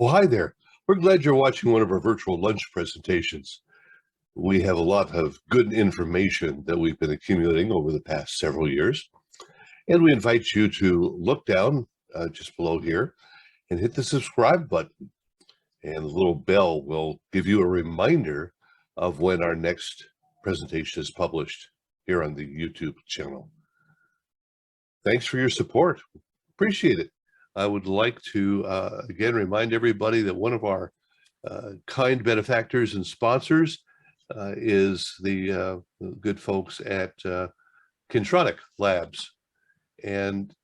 Oh, hi there. We're glad you're watching one of our virtual lunch presentations. We have a lot of good information that we've been accumulating over the past several years, and we invite you to look down just below here and hit the subscribe button, and the little bell will give you a reminder of when our next presentation is published here on the YouTube channel. Thanks for your support. Appreciate it. I would like to again remind everybody that one of our kind benefactors and sponsors is the good folks at Kintronic Labs. And,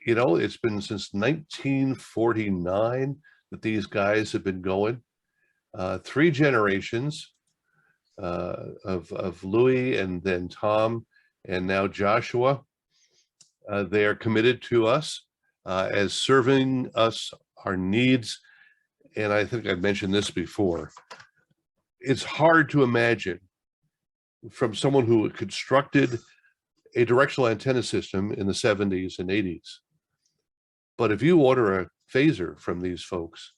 you know, it's been since 1949 that these guys have been going. 3 generations of Louis and then Tom and now Joshua. They are committed to us as serving us our needs. And I think I've mentioned this before. It's hard to imagine from someone who constructed a directional antenna system in the 70s and 80s. But if you order a phaser from these folks,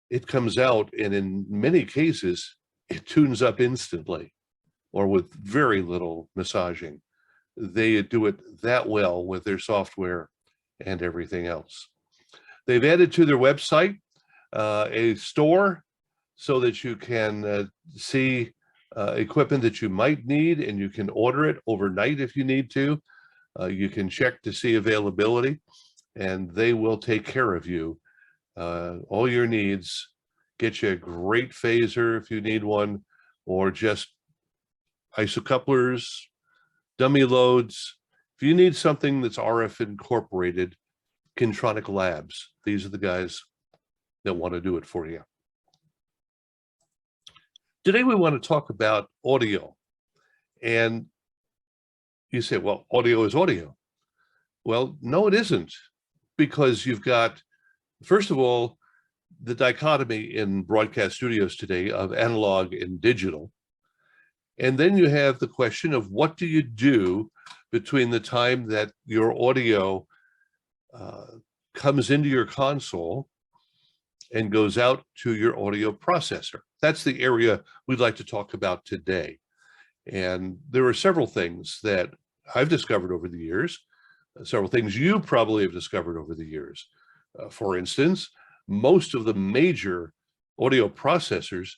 it comes out, and in many cases, it tunes up instantly or with very little massaging. They do it that well with their software and everything else. They've added to their website a store so that you can see equipment that you might need, and you can order it overnight if you need to. You can check to see availability, and they will take care of you. All your needs, get you a great phaser if you need one, or just isocouplers, dummy loads. If you need something that's RF incorporated, Kintronic Labs, these are the guys that want to do it for you. Today we want to talk about audio. And you say, well, audio is audio. Well, no, it isn't, because you've got, first of all, the dichotomy in broadcast studios today of analog and digital. And then you have the question of what do you do between the time that your audio comes into your console and goes out to your audio processor. That's the area we'd like to talk about today. And there are several things that I've discovered over the years, several things you probably have discovered over the years. For instance, most of the major audio processors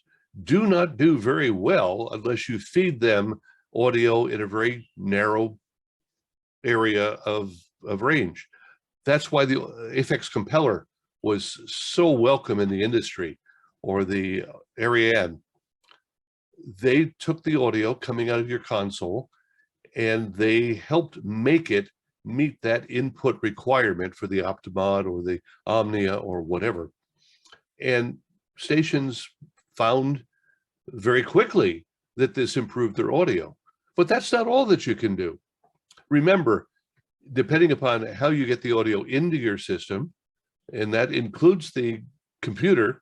do not do very well unless you feed them audio in a very narrow area of range. That's why the Aphex Compeller was so welcome in the industry, or the Ariane. They took the audio coming out of your console and they helped make it meet that input requirement for the Optimod or the Omnia or whatever. And stations found very quickly that this improved their audio. But that's not all that you can do. Remember, depending upon how you get the audio into your system, and that includes the computer,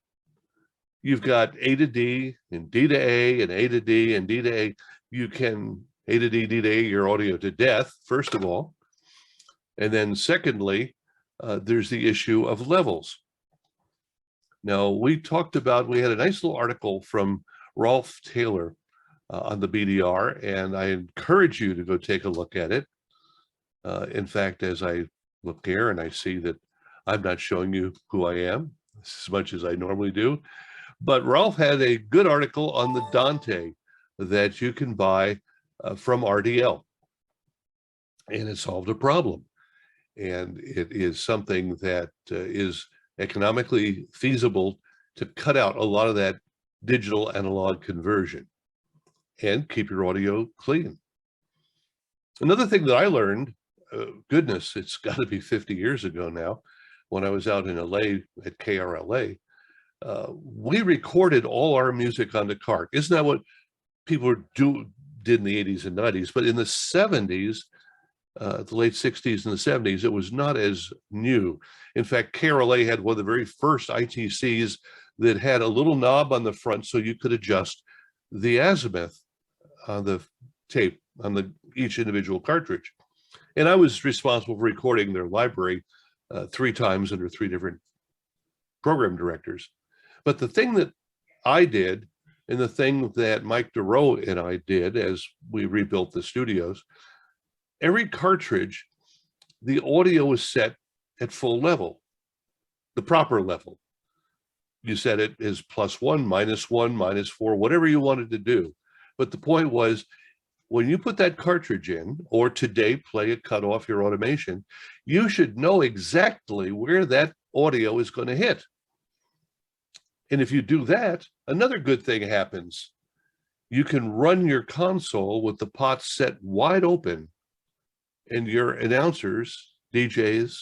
you've got A to D and D to A and A to D and D to A. You can A to D, D to A your audio to death, first of all. And then secondly, there's the issue of levels. Now, we had a nice little article from Rolf Taylor on the BDR, and I encourage you to go take a look at it. In fact, as I look here and I see that I'm not showing you who I am as much as I normally do, but Rolf had a good article on the Dante that you can buy from RDL, and it solved a problem. And it is something that is economically feasible to cut out a lot of that digital analog conversion and keep your audio clean. Another thing that I learned, goodness, it's got to be 50 years ago now, when I was out in LA at KRLA, we recorded all our music on the cart. Isn't that what people did in the 80s and 90s? But in the 70s, the late 60s and the 70s, it was not as new. In fact, KRLA had one of the very first ITCs that had a little knob on the front so you could adjust the azimuth on the tape on each individual cartridge. And I was responsible for recording their library 3 times under 3 different program directors. But the thing that I did, and the thing that Mike DeRoe and I did as we rebuilt the studios, every cartridge, the audio was set at full level, the proper level. You set it as +1, -1, -4, whatever you wanted to do. But the point was, when you put that cartridge in, or today play it, cut off your automation, you should know exactly where that audio is going to hit. And if you do that, another good thing happens. You can run your console with the pot set wide open, and your announcers, DJs,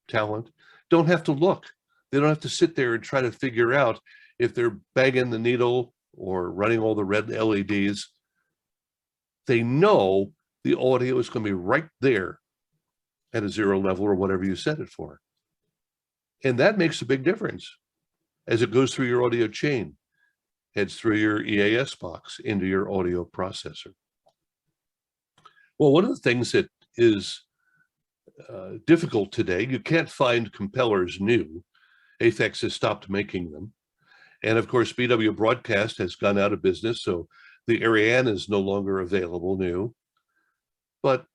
talent, don't have to look. They don't have to sit there and try to figure out if they're banging the needle or running all the red LEDs. They know the audio is going to be right there at a 0 level or whatever you set it for. And that makes a big difference as it goes through your audio chain, heads through your EAS box into your audio processor. Well, one of the things that is difficult today, you can't find compellers new. Aphex has stopped making them. And of course, BW Broadcast has gone out of business, so the Ariane is no longer available new. But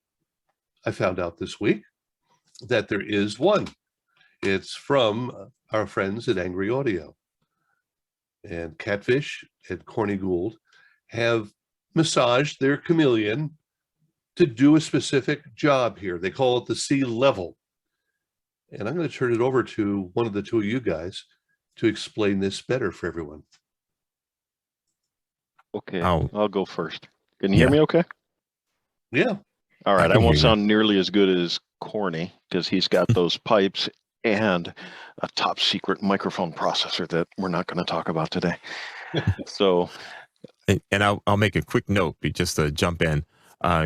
I found out this week that there is one. It's from our friends at Angry Audio. And Catfish and Corny Gould have massaged their chameleon to do a specific job here. They call it the C level. And I'm going to turn it over to one of the two of you guys to explain this better for everyone. Okay, I'll go first. Can you hear me okay? Yeah. All right, I won't sound nearly as good as Corny because he's got those pipes and a top secret microphone processor that we're not going to talk about today. So, and I'll make a quick note just to jump in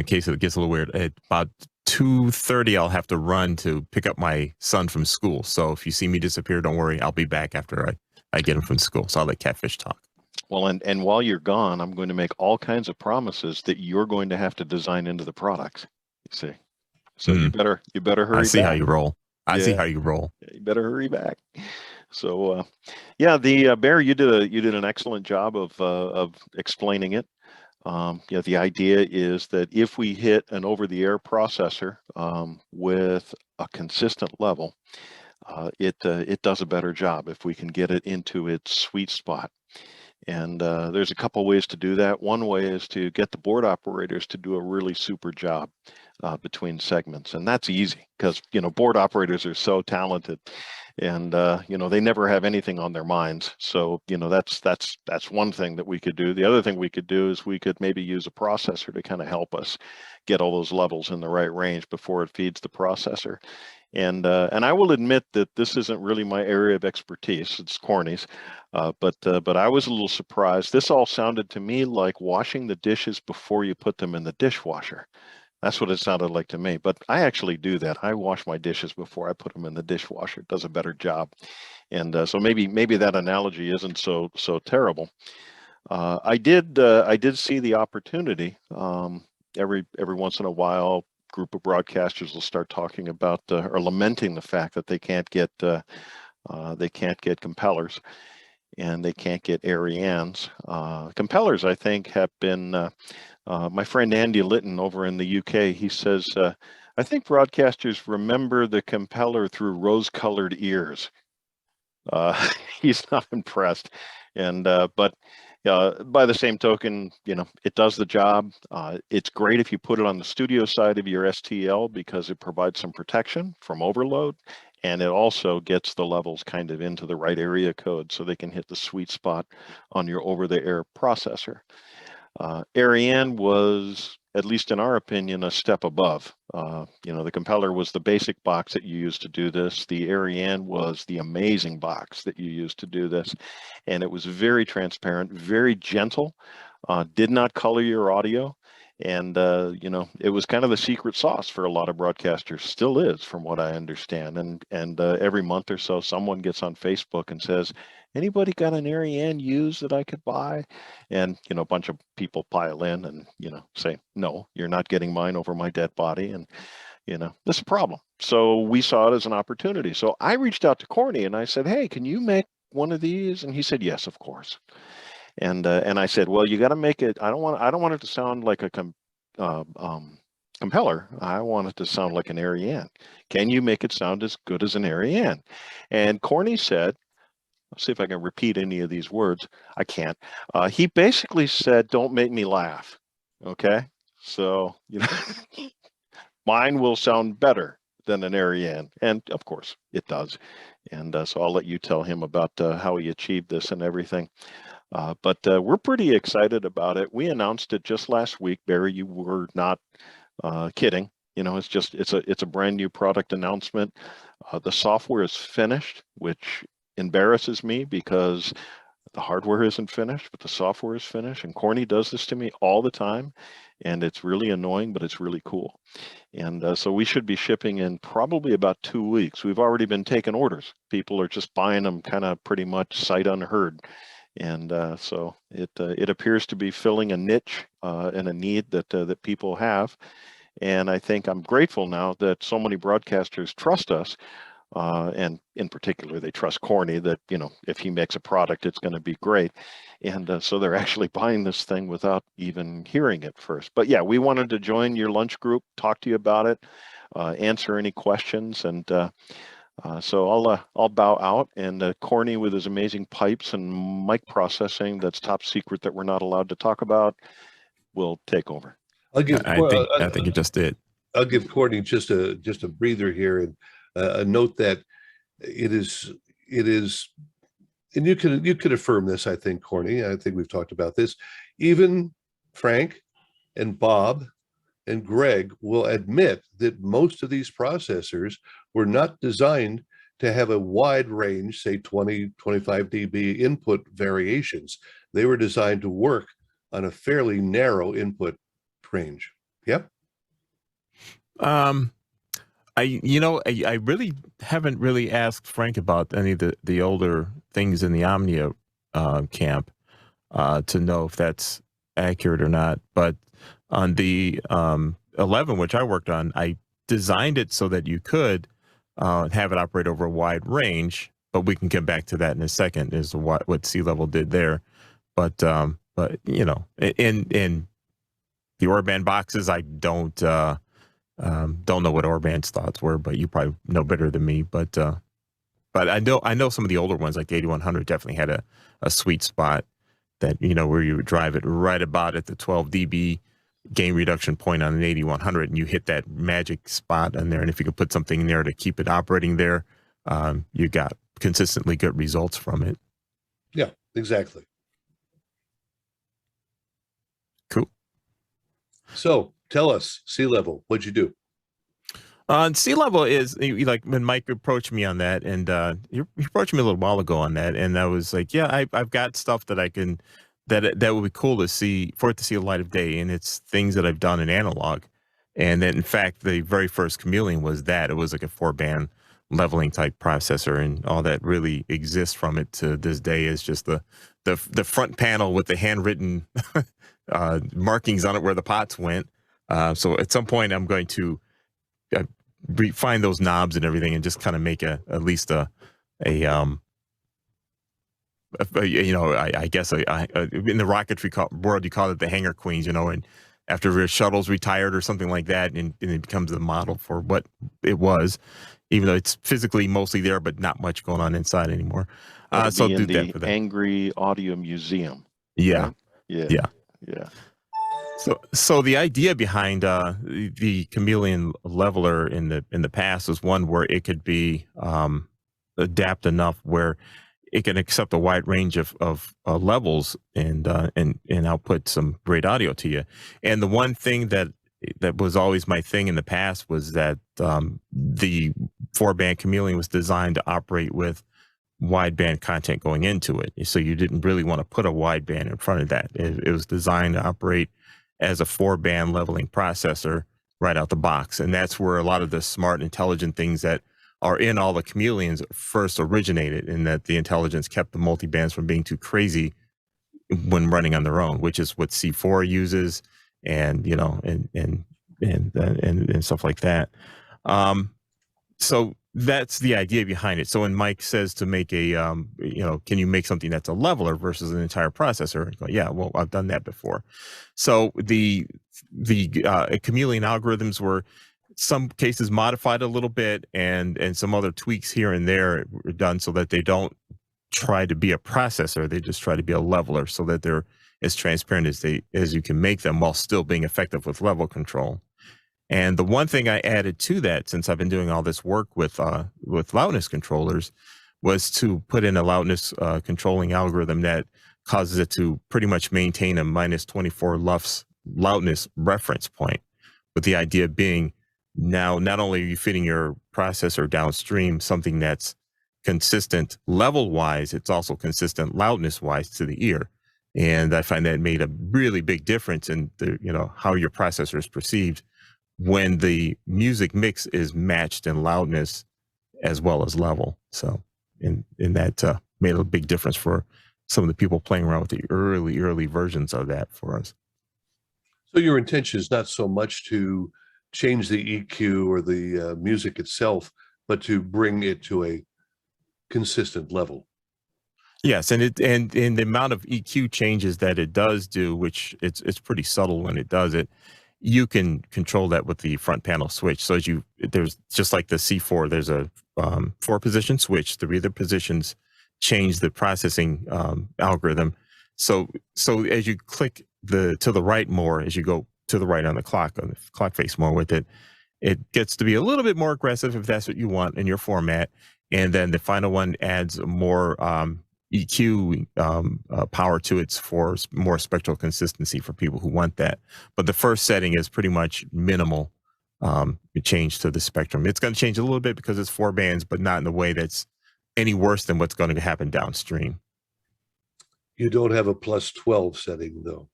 case it gets a little weird. At about 2:30, I'll have to run to pick up my son from school. So if you see me disappear, don't worry. I'll be back after I get him from school. So I'll let Catfish talk. Well, and while you're gone, I'm going to make all kinds of promises that you're going to have to design into the products. You see, so you better hurry. I see back. How you roll. I see how you roll. You better hurry back. So, yeah, the Bear, you did an excellent job of explaining it. The idea is that if we hit an over-the-air processor with a consistent level, it does a better job if we can get it into its sweet spot. And there's a couple ways to do that. One way is to get the board operators to do a really super job between segments, and that's easy because board operators are so talented, and they never have anything on their minds. So that's one thing that we could do. The other thing we could do is we could maybe use a processor to kind of help us get all those levels in the right range before it feeds the processor. And I will admit that this isn't really my area of expertise. It's Corny's, but I was a little surprised. This all sounded to me like washing the dishes before you put them in the dishwasher. That's what it sounded like to me. But I actually do that. I wash my dishes before I put them in the dishwasher. It does a better job. And so maybe that analogy isn't so terrible. I did see the opportunity. Every once in a while, group of broadcasters will start talking about or lamenting the fact that they can't get compellers and they can't get Arianes. Compellers, I think, have been my friend Andy Litton over in the UK. He says, I think broadcasters remember the compeller through rose-colored ears. He's not impressed, and but by the same token, it does the job. It's great if you put it on the studio side of your STL because it provides some protection from overload, and it also gets the levels kind of into the right area code so they can hit the sweet spot on your over-the-air processor. Ariane was, at least in our opinion, a step above. The compeller was the basic box that you used to do this. The Ariane was the amazing box that you used to do this. And it was very transparent, very gentle, did not color your audio. And, it was kind of the secret sauce for a lot of broadcasters, still is, from what I understand. And every month or so, someone gets on Facebook and says, anybody got an Ariane used that I could buy? And, a bunch of people pile in and, say, no, you're not getting mine over my dead body. And, this is a problem. So we saw it as an opportunity. So I reached out to Corny and I said, hey, can you make one of these? And he said, yes, of course. And I said, well, you got to make it. I don't want it to sound like a compeller. I want it to sound like an Ariane. Can you make it sound as good as an Ariane? And Corny said, let's see if I can repeat any of these words. I can't. He basically said, don't make me laugh. Okay. So, mine will sound better than an Ariane. And of course it does. And so I'll let you tell him about how he achieved this and everything. But we're pretty excited about it. We announced it just last week. Barry, you were not kidding. It's a brand new product announcement. The software is finished, which embarrasses me because the hardware isn't finished, but the software is finished. And Corny does this to me all the time. And it's really annoying, but it's really cool. And so we should be shipping in probably about 2 weeks. We've already been taking orders. People are just buying them kind of pretty much sight unheard. And so it appears to be filling a niche and a need that people have. And I think I'm grateful now that so many broadcasters trust us. And in particular, they trust Corny that, if he makes a product, it's going to be great. And so they're actually buying this thing without even hearing it first. But yeah, we wanted to join your lunch group, talk to you about it, answer any questions. And so I'll bow out, and Corny with his amazing pipes and mic processing that's top secret that we're not allowed to talk about will take over. I think it just did. I'll give Corny just a breather here, and a note that it is, and you could affirm this, I think, Corny. I think we've talked about this. Even Frank and Bob and Greg will admit that most of these processors were not designed to have a wide range, say 20, 25 dB input variations. They were designed to work on a fairly narrow input range. Yep. I really haven't really asked Frank about any of the older things in the Omnia camp to know if that's accurate or not. But on the 11, which I worked on, I designed it so that you could have it operate over a wide range. But we can get back to that in a second, is what Sea Level did there. But in the Orban boxes, I don't know what Orban's thoughts were, but you probably know better than me. But I know some of the older ones, like the 8100, definitely had a sweet spot that, where you would drive it right about at the 12 dB gain reduction point on an 8100, and you hit that magic spot in there. And if you could put something in there to keep it operating there, you got consistently good results from it. Yeah, exactly. Cool. So tell us, Sea Level, what'd you do? Sea Level is like when Mike approached me on that, and he approached me a little while ago on that, and I was like, yeah, I've got stuff that I can, that would be cool to see, for it to see the light of day, and it's things that I've done in analog. And then, in fact, the very first Chameleon was that. It was like a 4-band leveling type processor, and all that really exists from it to this day is just the front panel with the handwritten markings on it where the pots went. So at some point, I'm going to find those knobs and everything, and just kind of make I guess in the rocketry world, you call it the hangar queens, and after a shuttle's retired or something like that, and it becomes the model for what it was, even though it's physically mostly there, but not much going on inside anymore. So I'll do that for that. Angry Audio Museum. Yeah. Right? Yeah. So the idea behind the Chameleon leveler in the past was one where it could be adapt enough where it can accept a wide range of levels and output some great audio to you. And the one thing that was always my thing in the past was that the 4-band Chameleon was designed to operate with wideband content going into it. So you didn't really want to put a wideband in front of that. It was designed to operate as a 4-band leveling processor right out the box. And that's where a lot of the smart, intelligent things that are in all the Chameleons first originated, in that the intelligence kept the multibands from being too crazy when running on their own, which is what C4 uses, and and stuff like that. So that's the idea behind it. So when Mike says to make a, can you make something that's a leveler versus an entire processor? Yeah, well, I've done that before. So the chameleon algorithms were some cases modified a little bit, and some other tweaks here and there were done so that they don't try to be a processor. They just try to be a leveler, so that they're as transparent as you can make them while still being effective with level control. And the one thing I added to that, since I've been doing all this work with loudness controllers, was to put in a loudness controlling algorithm that causes it to pretty much maintain a -24 LUFS loudness reference point, with the idea being, now not only are you feeding your processor downstream something that's consistent level wise, it's also consistent loudness wise to the ear. And I find that made a really big difference in how your processor is perceived when the music mix is matched in loudness as well as level. So in that made a big difference for some of the people playing around with the early versions of that for us. So your intention is not so much to change the EQ or the music itself, but to bring it to a consistent level. Yes, and the amount of EQ changes that it does do, which it's pretty subtle when it does it, you can control that with the front panel switch. So there's just like the C4, there's a 4-position switch. The other positions change the processing algorithm. So as you click to the right more, as you go to the right on the clock face more with it, it gets to be a little bit more aggressive if that's what you want in your format. And then the final one adds more EQ power to it for more spectral consistency for people who want that. But the first setting is pretty much minimal change to the spectrum. It's going to change a little bit because it's 4 bands, but not in a way that's any worse than what's going to happen downstream. You don't have a +12 setting though.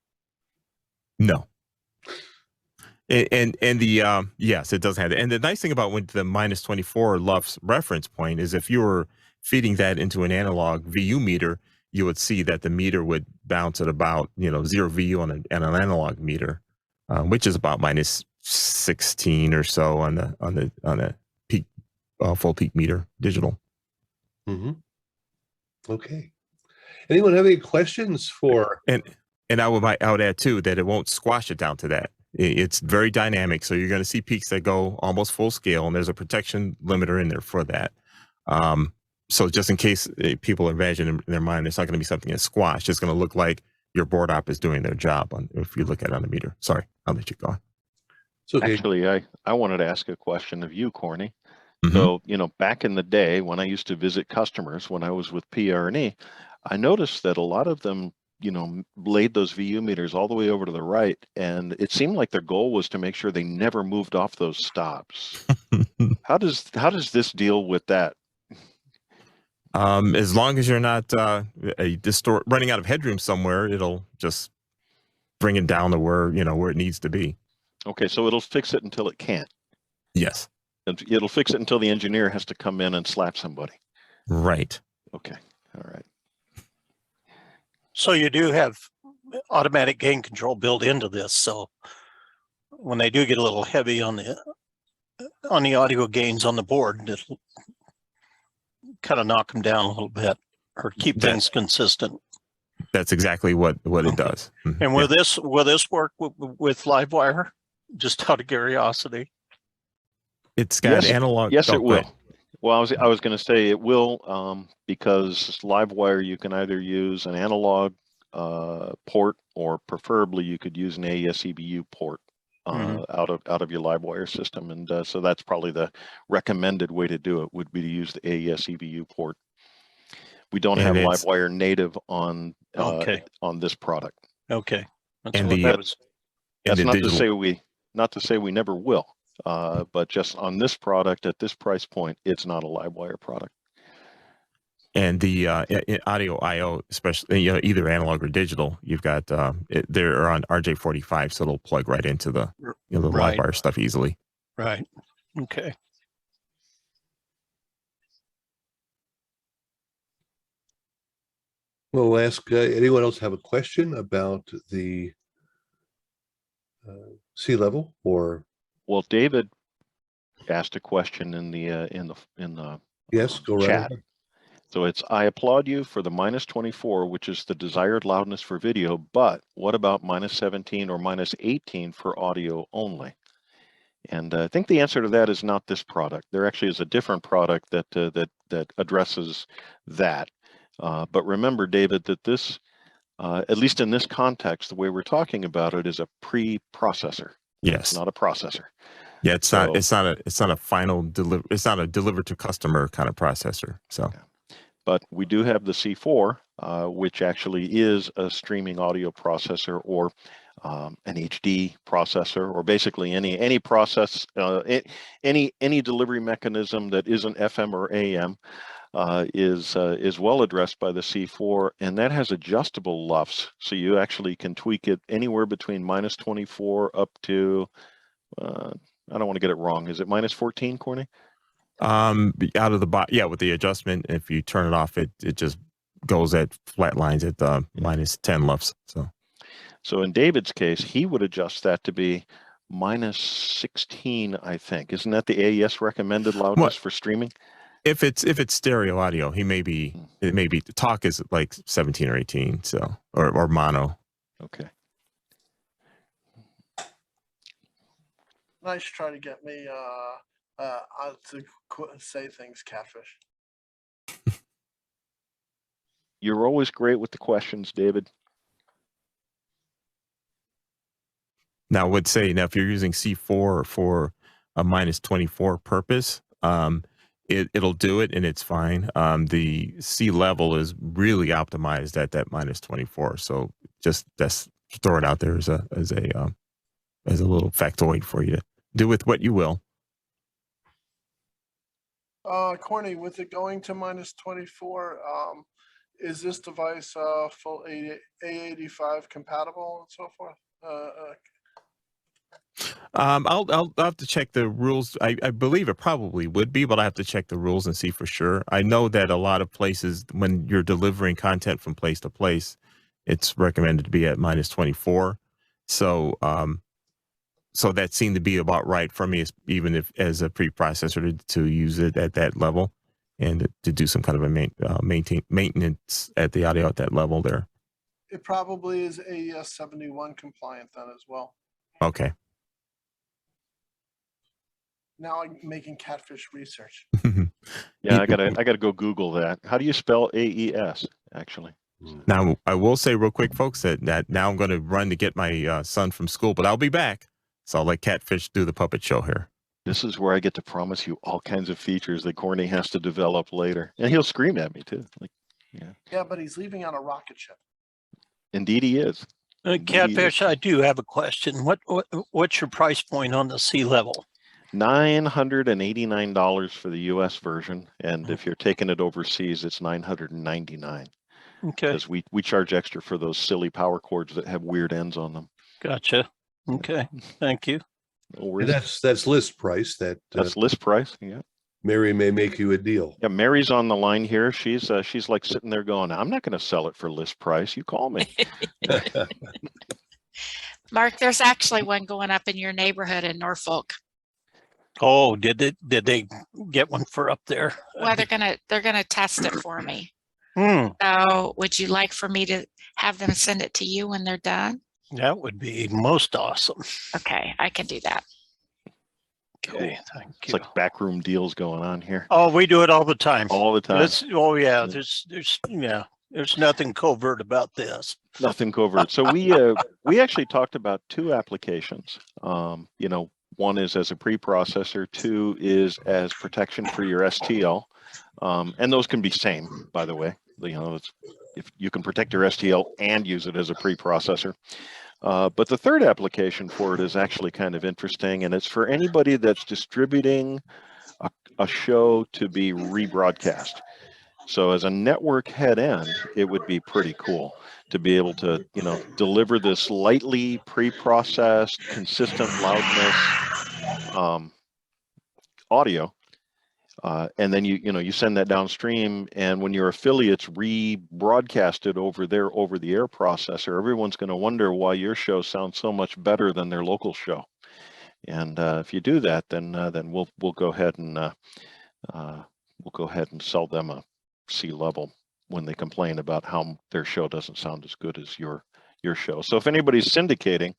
No. And the yes, it does have that. And the nice thing about with the -24 LUFS reference point is if you were feeding that into an analog VU meter, you would see that the meter would bounce at about 0 VU on an analog meter, which is about -16 or so on the peak full peak meter digital. Mm-hmm. Okay. Anyone have any questions for? And I would add too that it won't squash it down to that. It's very dynamic, so you're going to see peaks that go almost full scale, and there's a protection limiter in there for that. So just in case people imagine in their mind, it's not going to be something that's squashed. It's going to look like your board op is doing their job if you look at it on the meter. Sorry, I'll let you go on. It's okay. Actually, I wanted to ask a question of you, Corny. Mm-hmm. So, back in the day when I used to visit customers, when I was with PR&E, I noticed that a lot of them laid those VU meters all the way over to the right, and it seemed like their goal was to make sure they never moved off those stops. How does this deal with that? As long as you're not running out of headroom somewhere, it'll just bring it down to where it needs to be. Okay, so it'll fix it until it can't. Yes. It'll fix it until the engineer has to come in and slap somebody. Right. Okay. All right. So you do have automatic gain control built into this. So when they do get a little heavy on the audio gains on the board, it'll kind of knock them down a little bit or keep things consistent. That's exactly what it does. And will this work with Livewire? Just out of curiosity. It's got analog. Yes, it will. Well, I was going to say it will because Livewire, you can either use an analog port, or preferably you could use an AES-EBU port out of your Livewire system, and so that's probably the recommended way to do it, would be to use the AES-EBU port. We don't have Livewire native on this product. Okay, that's not to say we never will. But just on this product at this price point, it's not a Livewire product. And the audio I/O, especially either analog or digital, you've got they're on RJ45, so it'll plug right into the Livewire stuff easily. Right. Okay. We'll ask anyone else have a question about the C level or Well, David asked a question in the Yes, go right chat. ahead. So it's, I applaud you for the -24, which is the desired loudness for video, but what about -17 or -18 for audio only? And I think the answer to that is not this product. There actually is a different product that addresses that. But remember, David, that this, at least in this context, the way we're talking about it is a pre-processor. Yes. It's not a processor. Yeah, it's not a final deliver. It's not a deliver to customer kind of processor. So, but we do have the C4, which actually is a streaming audio processor or an HD processor, or basically any process, any delivery mechanism that isn't FM or AM is well addressed by the C4, and that has adjustable LUFS, so you actually can tweak it anywhere between -24 up to I don't want to get it wrong. Is it -14, Corny? out of the box, yeah, with the adjustment, if you turn it off, it just goes at flat lines at -10 LUFS. So in David's case, he would adjust that to be -16, I think. Isn't that the AES recommended loudness for streaming? If it's stereo audio, it may be the talk is like 17 or 18, so or mono. Okay. Nice try to get me to say things, Catfish. You're always great with the questions, David. Now, I would say now if you're using C4 for a -24 purpose, it'll do it and it's fine. The C level is really optimized at that -24, so just throw it out there as a little factoid for you to do with what you will. Corny, with it going to -24, is this device full A85 compatible and so forth? I'll have to check the rules. I believe it probably would be, but I have to check the rules and see for sure. I know that a lot of places, when you're delivering content from place to place, it's recommended to be at -24. So, so that seemed to be about right for me, even if as a preprocessor to use it at that level and to do some kind of a maintenance at the audio at that level there. It probably is AES 71 compliant then as well. Okay. Now I'm making Catfish research. Yeah, I gotta go Google that. How do you spell AES actually? Now, I will say real quick, folks, that now I'm going to run to get my son from school, but I'll be back. So I'll let Catfish do the puppet show here. This is where I get to promise you all kinds of features that Corny has to develop later. And he'll scream at me too. Like, Yeah, but he's leaving on a rocket ship. Indeed he is. Catfish, I do have a question. What's your price point on the C level? $989 for the US version. And if you're taking it overseas, it's $999. Okay, Because we charge extra for those silly power cords that have weird ends on them. gotcha. Okay, thank you. No And worries. that's list price. That's list price. Yeah. Mary may make you a deal. Yeah, Mary's on the line here. She's like sitting there going, I'm not going to sell it for list price. You call me. Mark, there's actually one going up in your neighborhood in Norfolk. Oh, did they get one for up there? Well, they're gonna test it for me. Hmm, So would you like for me to have them send it to you when they're done? that would be most awesome. Okay, I can do that. Okay, thank It's you. like backroom deals going on here. Oh, we do it all the time. All the time. Oh yeah, there's nothing covert about this. Nothing covert. So we actually talked about two applications. One is as a preprocessor, two is as protection for your STL. And those can be same, by the way. If you can protect your STL and use it as a preprocessor. But the third application for it is actually kind of interesting, and it's for anybody that's distributing a show to be rebroadcast. So as a network head end, it would be pretty cool to be able to, deliver this lightly pre-processed, consistent loudness audio. And then you send that downstream, and when your affiliates rebroadcast it over their over-the-air processor, everyone's going to wonder why your show sounds so much better than their local show. And if you do that, then we'll go ahead and sell them a C level when they complain about how their show doesn't sound as good as your show. So if anybody's syndicating,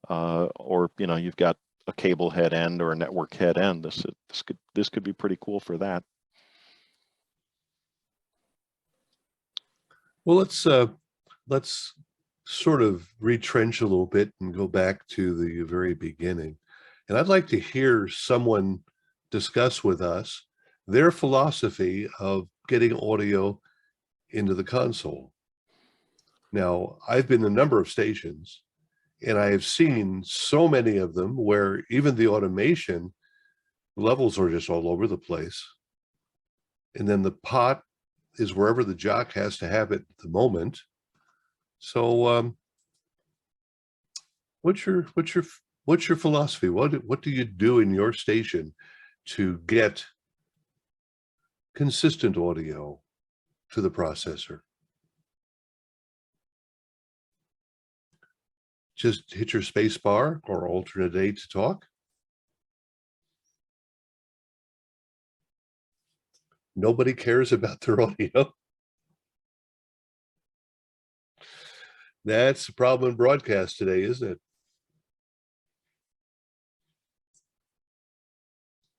or you've got a cable head end or a network head end, this could be pretty cool for that. Well, let's sort of retrench a little bit and go back to the very beginning. And I'd like to hear someone discuss with us their philosophy of getting audio into the console. Now, I've been to a number of stations, and I have seen so many of them where even the automation levels are just all over the place. And then the pot is wherever the jock has to have it at the moment. So what's your philosophy? What do you do in your station to get consistent audio to the processor? Just hit your space bar or alternate A to talk? Nobody cares about their audio. That's the problem in broadcast today, isn't it?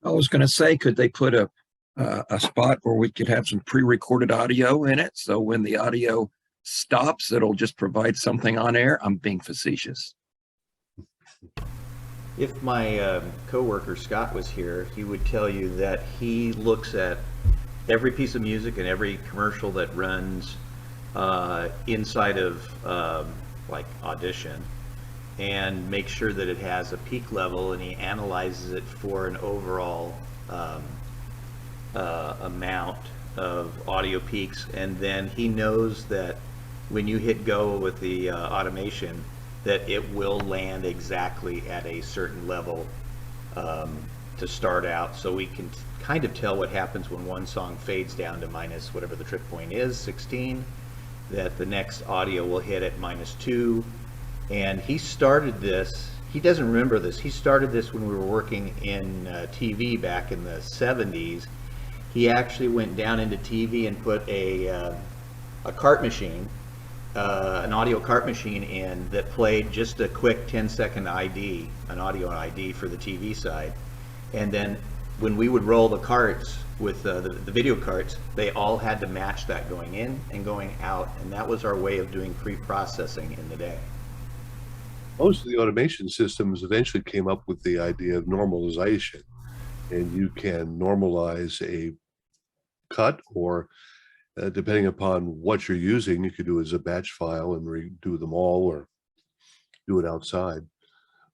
I was going to say, could they put a spot where we could have some pre-recorded audio in it, so when the audio stops, it'll just provide something on air? I'm being facetious. If my coworker Scott was here, he would tell you that he looks at every piece of music and every commercial that runs inside of like Audition, and make sure that it has a peak level, and he analyzes it for an overall amount of audio peaks, and then he knows that when you hit go with the automation, that it will land exactly at a certain level to start out, so we can kind of tell what happens when one song fades down to minus whatever the trip point is, 16, that the next audio will hit at -2. And he started this, he doesn't remember this, he started this when we were working in TV back in the 70s. He actually went down into TV and put a cart machine, an audio cart machine in that played just a quick 10-second ID, an audio ID for the TV side. And then when we would roll the carts with the video carts, they all had to match that going in and going out. And that was our way of doing pre-processing in the day. Most of the automation systems eventually came up with the idea of normalization, and you can normalize a cut, or depending upon what you're using, you could do it as a batch file and redo them all, or do it outside.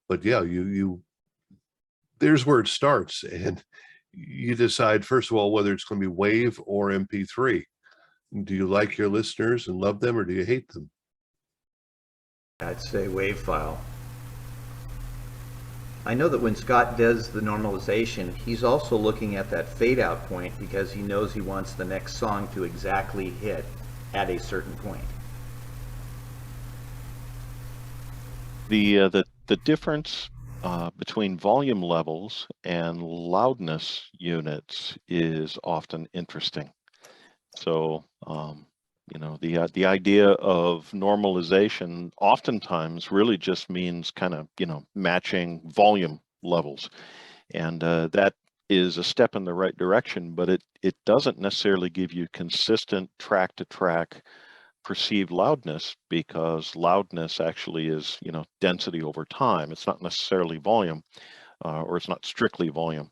But yeah, there's where it starts, and you decide, first of all, whether it's going to be WAV or MP3. Do you like your listeners and love them, or do you hate them? I'd say WAV file. I know that when Scott does the normalization, he's also looking at that fade out point, because he knows he wants the next song to exactly hit at a certain point. The difference between volume levels and loudness units is often interesting. So the idea of normalization oftentimes really just means kind of matching volume levels, and that is a step in the right direction, but it doesn't necessarily give you consistent track to track perceived loudness, because loudness actually is density over time. It's not necessarily volume, or it's not strictly volume.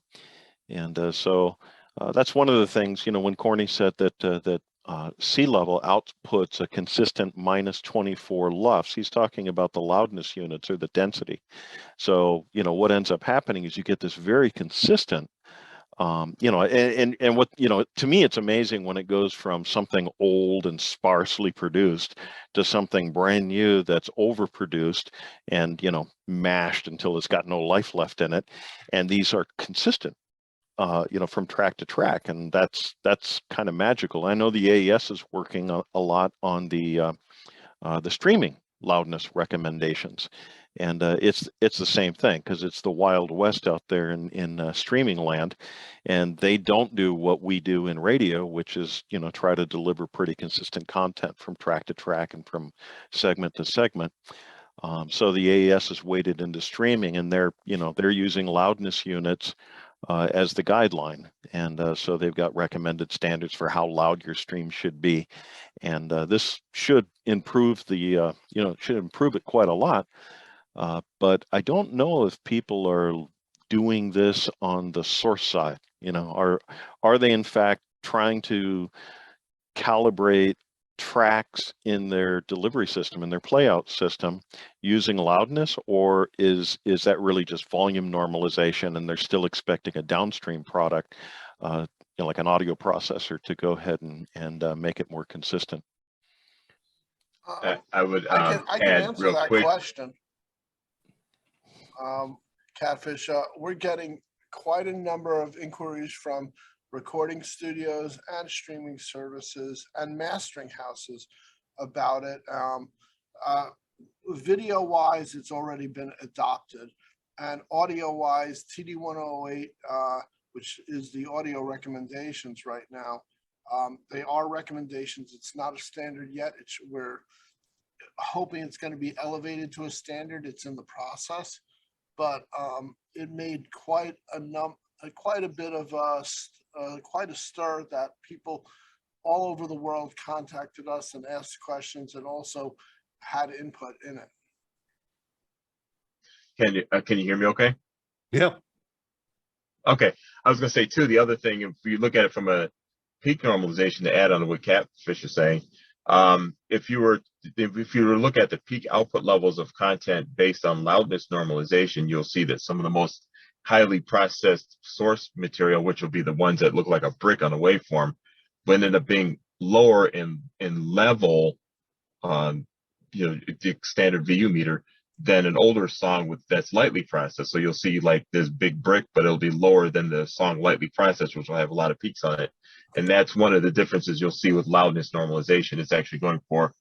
And so that's one of the things, when Corny said that C level outputs a consistent -24 LUFS, he's talking about the loudness units, or the density. So what ends up happening is you get this very consistent and what to me, it's amazing when it goes from something old and sparsely produced to something brand new that's overproduced and mashed until it's got no life left in it, and these are consistent from track to track, and that's kind of magical. I know the AES is working a lot on the streaming loudness recommendations. And it's the same thing, because it's the Wild West out there in streaming land, and they don't do what we do in radio, which is, you know, try to deliver pretty consistent content from track to track and from segment to segment. So the AES is weighted into streaming, and they're using loudness units as the guideline, and so they've got recommended standards for how loud your stream should be, and this should improve the should improve it quite a lot. But I don't know if people are doing this on the source side. You know, are they in fact trying to calibrate tracks in their delivery system, in their playout system, using loudness, or is that really just volume normalization, and they're still expecting a downstream product, like an audio processor, to go ahead and make it more consistent? I would I can add answer real that quick. question. Catfish, we're getting quite a number of inquiries from recording studios and streaming services and mastering houses about it. Video wise, it's already been adopted, and audio wise, TD 108, which is the audio recommendations right now. They are recommendations. It's not a standard yet. We're hoping it's going to be elevated to a standard. It's in the process, but it made quite a bit of quite a stir that people all over the world contacted us and asked questions and also had input in it. Can you hear me okay? Yeah. Okay. I was going to say too, the other thing, if you look at it from a peak normalization, to add on to what Catfish is saying, if you were to look at the peak output levels of content based on loudness normalization, you'll see that some of the most highly processed source material, which will be the ones that look like a brick on a waveform, will end up being lower in level on the standard VU meter than an older song that's lightly processed. So you'll see like this big brick, but it'll be lower than the song lightly processed, which will have a lot of peaks on it. And that's one of the differences you'll see with loudness normalization. It's actually going for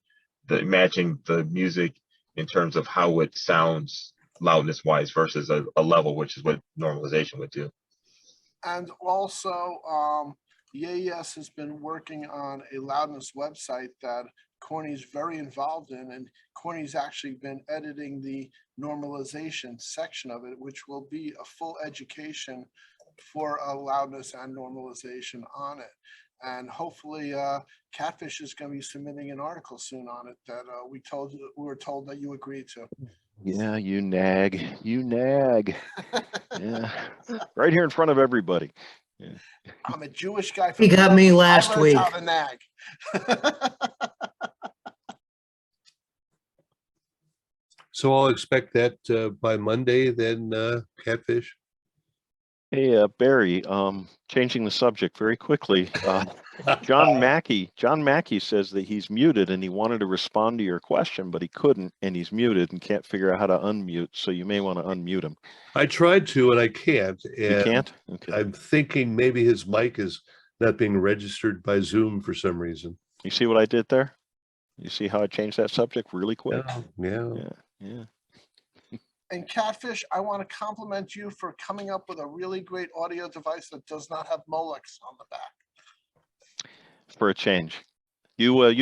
matching the music in terms of how it sounds loudness wise versus a level, which is what normalization would do. And also, the AES has been working on a loudness website that Corny's very involved in, and Corny's actually been editing the normalization section of it, which will be a full education for loudness and normalization on it. And hopefully Catfish is going to be submitting an article soon on it that we were told that you agreed to. Yeah, you nag. Yeah, right here in front of everybody. Yeah. I'm a Jewish guy. He got me I last learned week. how to nag. So I'll expect that by Monday, then, Catfish. Hey, Barry, changing the subject very quickly. John Mackey says that he's muted and he wanted to respond to your question, but he couldn't, and he's muted and can't figure out how to unmute. So you may want to unmute him. I tried to, and I can't. You And can't? Okay. I'm thinking maybe his mic is not being registered by Zoom for some reason. You see what I did there? You see how I changed that subject really quick? Yeah. Yeah. And Catfish, I want to compliment you for coming up with a really great audio device that does not have Molex on the back. For a change. You I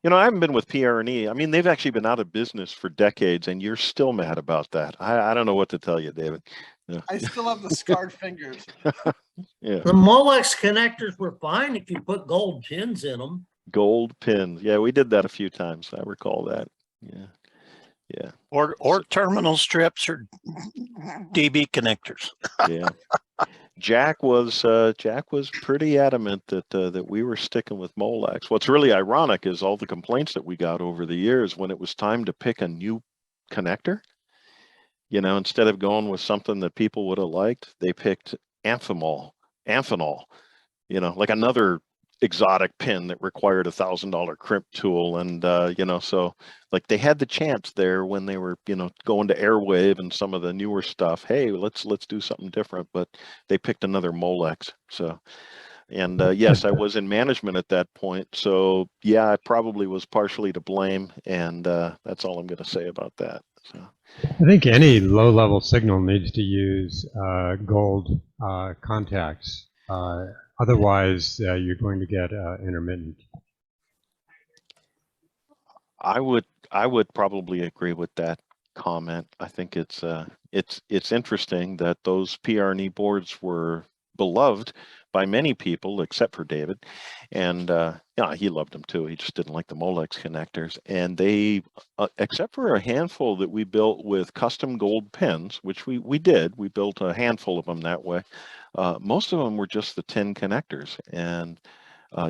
haven't been with PR&E. I mean, they've actually been out of business for decades, and you're still mad about that. I don't know what to tell you, David. Yeah. I still have the scarred fingers. Yeah. The Molex connectors were fine if you put gold pins in them. Gold pins. Yeah, we did that a few times. I recall that. Yeah. Yeah. Or terminal strips or DB connectors. Yeah. Jack was pretty adamant that we were sticking with Molex. What's really ironic is all the complaints that we got over the years when it was time to pick a new connector. Instead of going with something that people would have liked, they picked Amphenol, like another exotic pin that required $1,000 crimp tool. And, so like they had the chance there when they were, going to Airwave and some of the newer stuff. Hey, let's do something different, but they picked another Molex. So And yes, I was in management at that point. So yeah, I probably was partially to blame. And that's all I'm going to say about that. So. I think any low-level signal needs to use gold contacts. Otherwise, you're going to get intermittent. I would probably agree with that comment. I think it's interesting that those PRNE boards were beloved by many people except for David, and yeah, he loved them too. He just didn't like the Molex connectors. And they, except for a handful that we built with custom gold pins, which we did, we built a handful of them that way. Most of them were just the tin connectors, and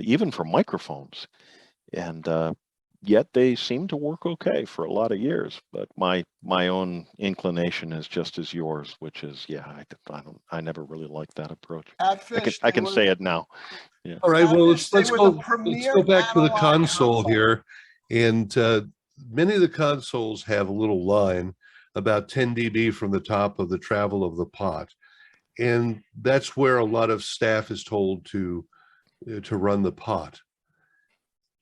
even for microphones, and yet they seem to work okay for a lot of years. But my own inclination is just as yours, which is, yeah, I never really liked that approach. Catfish, I can say it now. Yeah. All right, well, Catfish, they let's were the go premier back to the analog console console. here. And many of the consoles have a little line about 10 dB from the top of the travel of the pot. And that's where a lot of staff is told to run the pot.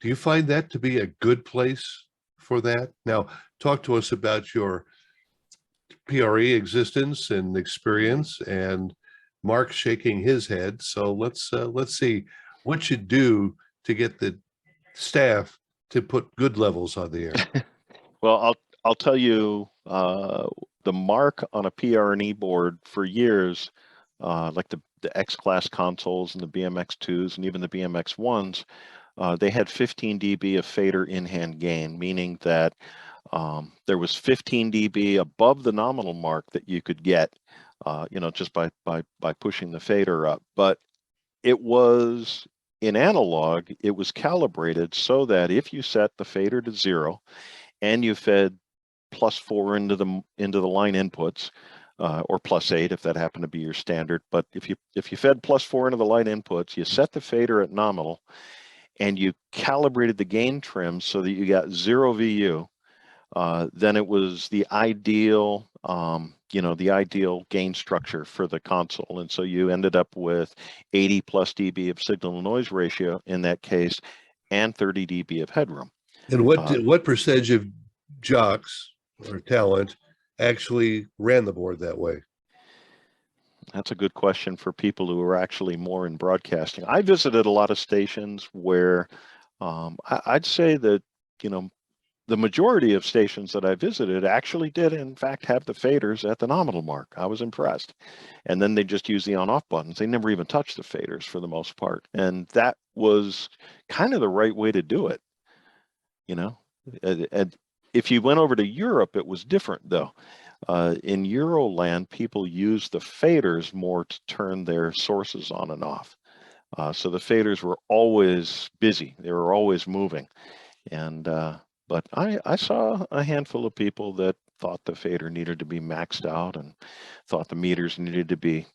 Do you find that to be a good place for that? Now, talk to us about your PRE existence and experience, and Mark shaking his head. So let's see what you do to get the staff to put good levels on the air. Well, I'll tell you, the mark on a PRNE board for years, like the X-Class consoles and the BMX2s and even the BMX1s, they had 15 dB of fader in-hand gain, meaning that there was 15 dB above the nominal mark that you could get, just by pushing the fader up. But it was, in analog, it was calibrated so that if you set the fader to 0 and you fed +4 into the line inputs, or +8 if that happened to be your standard. But if you fed +4 into the line inputs, you set the fader at nominal, and you calibrated the gain trim so that you got 0 VU, then it was the ideal, the ideal gain structure for the console. And so you ended up with 80+ dB of signal to noise ratio in that case, and 30 dB of headroom. And what percentage of jocks or talent actually ran the board that way? That's a good question for people who are actually more in broadcasting. I visited a lot of stations where I'd say that, the majority of stations that I visited actually did, in fact, have the faders at the nominal mark. I was impressed. And then they just use the on-off buttons. They never even touched the faders for the most part. And that was kind of the right way to do it. And if you went over to Europe, it was different, though. In Euroland, people use the faders more to turn their sources on and off. So the faders were always busy. They were always moving. And but I saw a handful of people that thought the fader needed to be maxed out and thought the meters needed to be,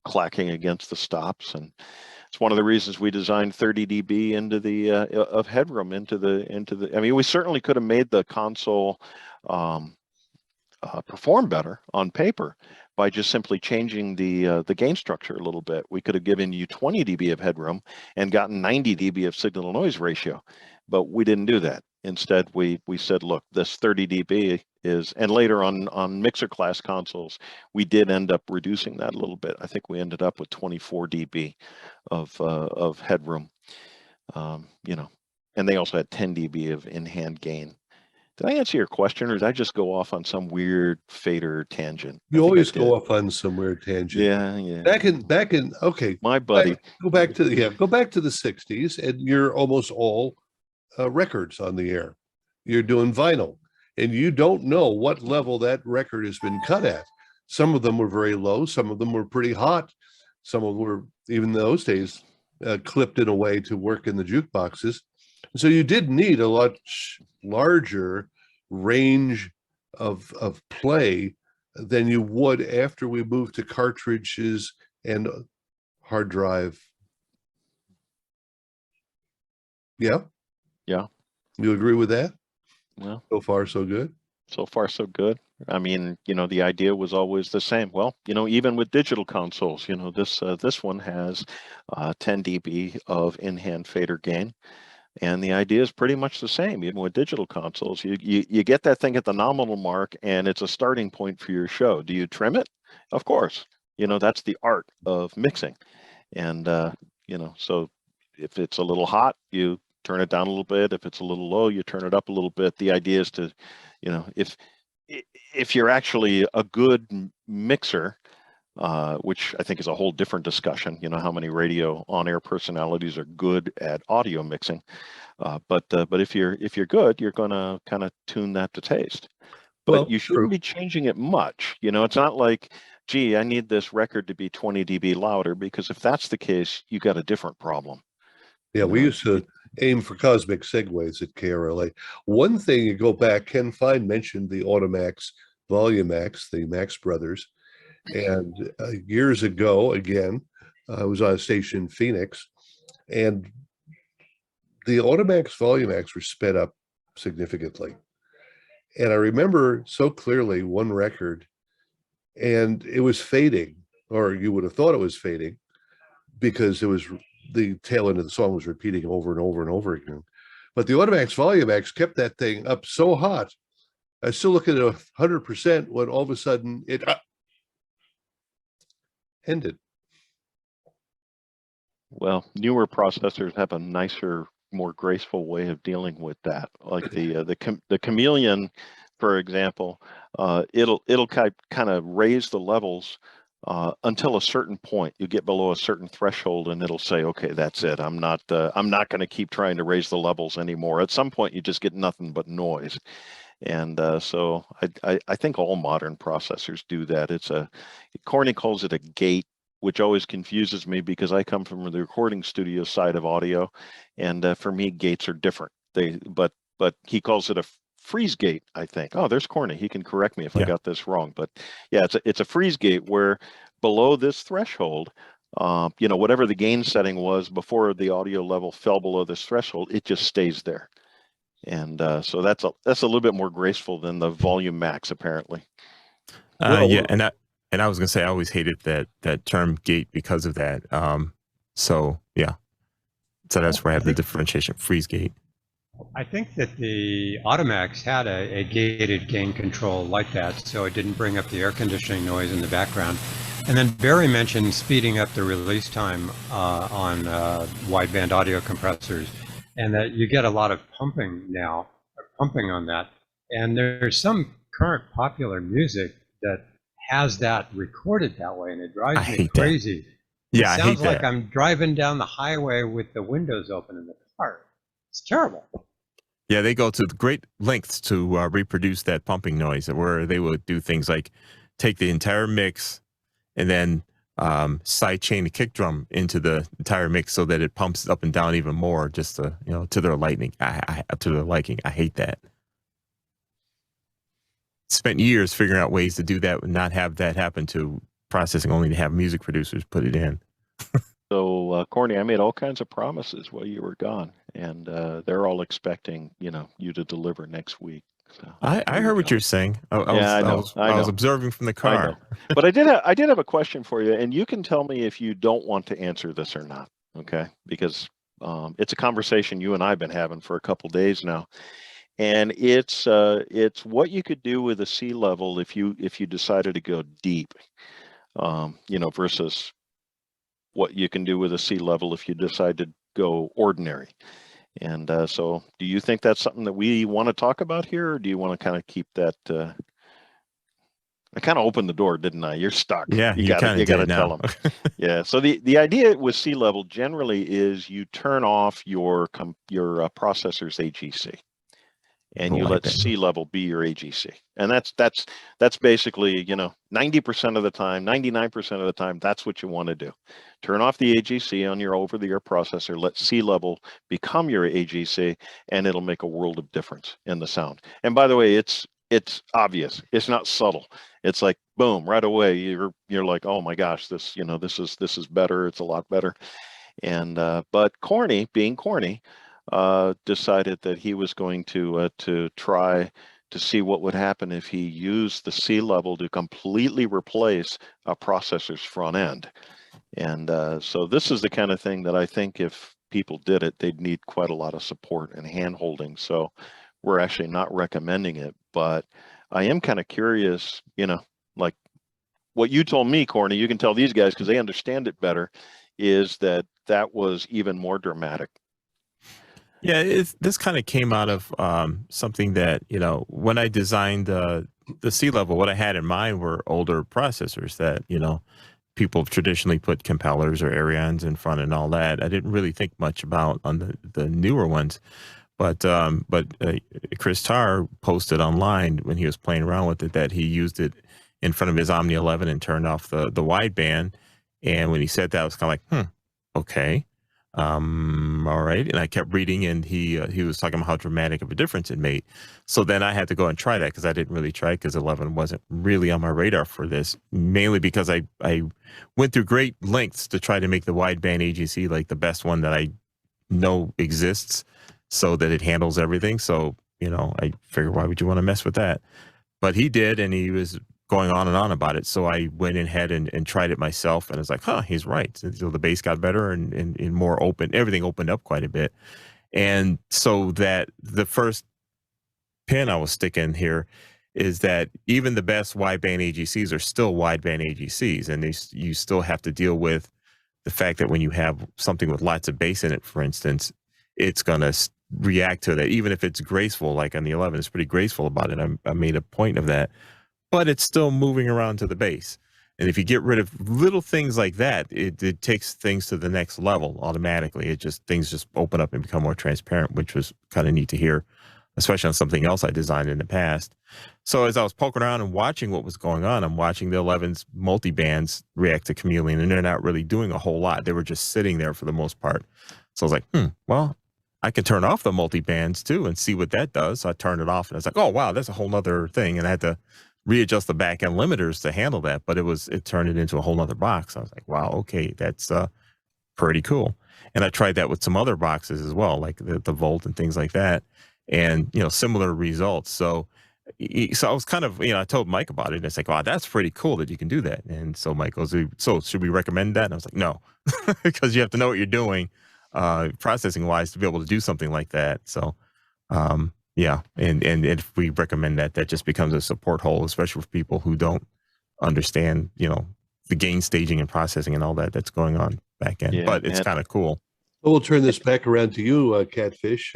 clacking against the stops. And it's one of the reasons we designed 30 dB into the of headroom into the. I mean, we certainly could have made the console perform better on paper by just simply changing the gain structure a little bit. We could have given you 20 dB of headroom and gotten 90 dB of signal to noise ratio, but we didn't do that. Instead, we said, look, this 30 dB is, and later on mixer class consoles, we did end up reducing that a little bit. I think we ended up with 24 dB of headroom, and they also had 10 dB of in-hand gain. Did I answer your question, or did I just go off on some weird fader tangent? You always go off on some weird tangent. Yeah. Back in okay, my buddy. Go back to the 60s, and you're almost all records on the air. You're doing vinyl, and you don't know what level that record has been cut at. Some of them were very low, some of them were pretty hot, some of them were, even in those days, clipped in a way to work in the jukeboxes. So you did need a lot larger range of play than you would after we moved to cartridges and hard drive. Yeah. You agree with that? Well, so far so good. So far so good. I mean, the idea was always the same. Well, even with digital consoles, this one has 10 dB of in-hand fader gain. And the idea is pretty much the same, even with digital consoles. You get that thing at the nominal mark, and it's a starting point for your show. Do you trim it? Of course. That's the art of mixing. And, so if it's a little hot, you turn it down a little bit. If it's a little low, you turn it up a little bit. The idea is to, if you're actually a good mixer, which I think is a whole different discussion, how many radio on-air personalities are good at audio mixing. But if you're good, you're going to kind of tune that to taste. But Well, you shouldn't be changing it much. It's not like, gee, I need this record to be 20 dB louder, because if that's the case, you got a different problem. Yeah, we used to aim for cosmic segues at KRLA. One thing, you go back, Ken Fine mentioned the Automax, Volumax, the Max Brothers. And years ago, again, I was on a station in Phoenix, and the Automax, Volumax were sped up significantly. And I remember so clearly one record, and it was fading, or you would have thought it was fading, because it was the tail end of the song was repeating over and over and over again. But the Automax, Volumax kept that thing up so hot. I still look at it 100% when all of a sudden it ended. Well, newer processors have a nicer, more graceful way of dealing with that. Like the Chameleon, for example, it'll kind of raise the levels until a certain point. You get below a certain threshold, and it'll say, "Okay, that's it. I'm not going to keep trying to raise the levels anymore." At some point, you just get nothing but noise. And so I think all modern processors do that. Corny calls it a gate, which always confuses me because I come from the recording studio side of audio, and for me, gates are different. But he calls it a freeze gate, I think. Oh, there's Corny. He can correct me if I got this wrong. But yeah, it's a freeze gate where below this threshold, whatever the gain setting was before the audio level fell below this threshold, it just stays there. And so that's a little bit more graceful than the volume max, apparently. Yeah, and I was gonna say I always hated that term gate because of that. So yeah, so that's where I have the differentiation, freeze gate. I think that the Automax had a gated gain control like that, so it didn't bring up the air conditioning noise in the background. And then Barry mentioned speeding up the release time on wideband audio compressors, and that you get a lot of pumping now, pumping on that. And there's some current popular music that has that recorded that way, and it drives me crazy. Yeah, it sounds like I'm driving down the highway with the windows open in the car. It's terrible. Yeah, they go to great lengths to reproduce that pumping noise, where they would do things like take the entire mix and then sidechain the kick drum into the entire mix so that it pumps up and down even more, just to to their liking. I hate that. Spent years figuring out ways to do that and not have that happen to processing, only to have music producers put it in. So, Corny, I made all kinds of promises while you were gone, and they're all expecting, you to deliver next week. So I heard what you're saying. I was observing from the car. I know. But I did have a question for you, and you can tell me if you don't want to answer this or not, okay? Because it's a conversation you and I have been having for a couple days now, and it's what you could do with a sea level if you decided to go deep, versus what you can do with a sea level if you decide to go ordinary. And so do you think that's something that we want to talk about here, or do you want to kind of keep that? I kind of opened the door, didn't I? You're stuck. Yeah, you got to tell them. Yeah. So the idea with sea level generally is you turn off your processor's AGC, and you let sea level be your AGC. And that's basically, 90% of the time, 99% of the time, that's what you want to do. Turn off the AGC on your over-the-air processor, let sea level become your AGC, and it'll make a world of difference in the sound. And by the way, it's obvious. It's not subtle. It's like, boom, right away, you're like, oh my gosh, this is better. It's a lot better. And but Corny, being Corny, decided that he was going to try to see what would happen if he used the C level to completely replace a processor's front end. And so this is the kind of thing that I think if people did it, they'd need quite a lot of support and hand holding. So we're actually not recommending it, but I am kind of curious, you know, like what you told me, Corny, you can tell these guys because they understand it better, is that that was even more dramatic. Yeah, this kind of came out of something that, you know, when I designed the C level, what I had in mind were older processors that, you know, people traditionally put compellers or Arions in front and all that. I didn't really think much about on the newer ones. But Chris Tarr posted online when he was playing around with it that he used it in front of his Omni 11 and turned off the wideband. And when he said that, I was kind of like, okay, all right. And I kept reading, and he was talking about how dramatic of a difference it made. So then I had to go and try that because I didn't really try it because 11 wasn't really on my radar for this, mainly because I went through great lengths to try to make the wideband AGC like the best one that I know exists, so that it handles everything. So, you know, I figured, why would you want to mess with that? But he did, and he was going on and on about it. So I went ahead and tried it myself, and I was like, he's right. So the bass got better and more open. Everything opened up quite a bit. And so that the first pin I was sticking here is that even the best wideband AGCs are still wideband AGCs, and you still have to deal with the fact that when you have something with lots of bass in it, for instance, it's going to react to that. Even if it's graceful, like on the 11, it's pretty graceful about it. I made a point of that, but it's still moving around to the bass. And if you get rid of little things like that, it takes things to the next level automatically. Things just open up and become more transparent, which was kind of neat to hear, especially on something else I designed in the past. So as I was poking around and watching what was going on, I'm watching the 11's multi-bands react to Chameleon, and they're not really doing a whole lot. They were just sitting there for the most part. So I was like, well, I can turn off the multi-bands too and see what that does. So I turned it off, and I was like, oh, wow, that's a whole nother thing. And I had to readjust the back end limiters to handle that, but it turned it into a whole nother box. I was like, wow, okay, that's pretty cool. And I tried that with some other boxes as well, like the Volt and things like that, and, you know, similar results. So I was kind of, you know, I told Mike about it, and it's like, wow, that's pretty cool that you can do that. And so Mike goes, so should we recommend that? And I was like, no, because you have to know what you're doing processing wise to be able to do something like that. So yeah, and if we recommend that just becomes a support hole, especially for people who don't understand, you know, the gain staging and processing and all that's going on back end. Yeah, but it's kind of cool. Well, we'll turn this back around to you, Catfish,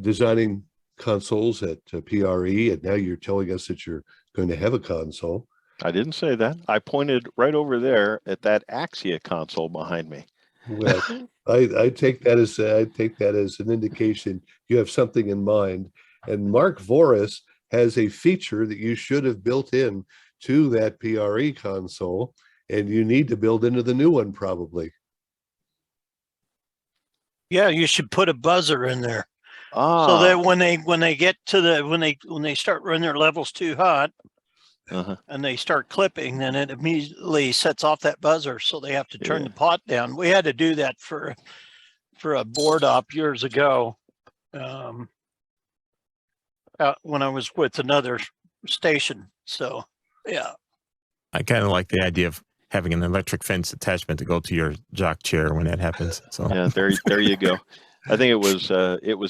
designing consoles at PRE, and now you're telling us that you're going to have a console. I didn't say that. I pointed right over there at that Axia console behind me. Well, I take that as an indication you have something in mind. And Mark Voris has a feature that you should have built in to that PRE console, and you need to build into the new one probably. Yeah, you should put a buzzer in there Ah, so that when they get to when they start running their levels too hot, and they start clipping, then it immediately sets off that buzzer. So they have to turn the pot down. We had to do that for a board op years ago, when I was with another station. So yeah, I kind of like the idea of having an electric fence attachment to go to your jock chair when that happens. So yeah, there you go. I think it was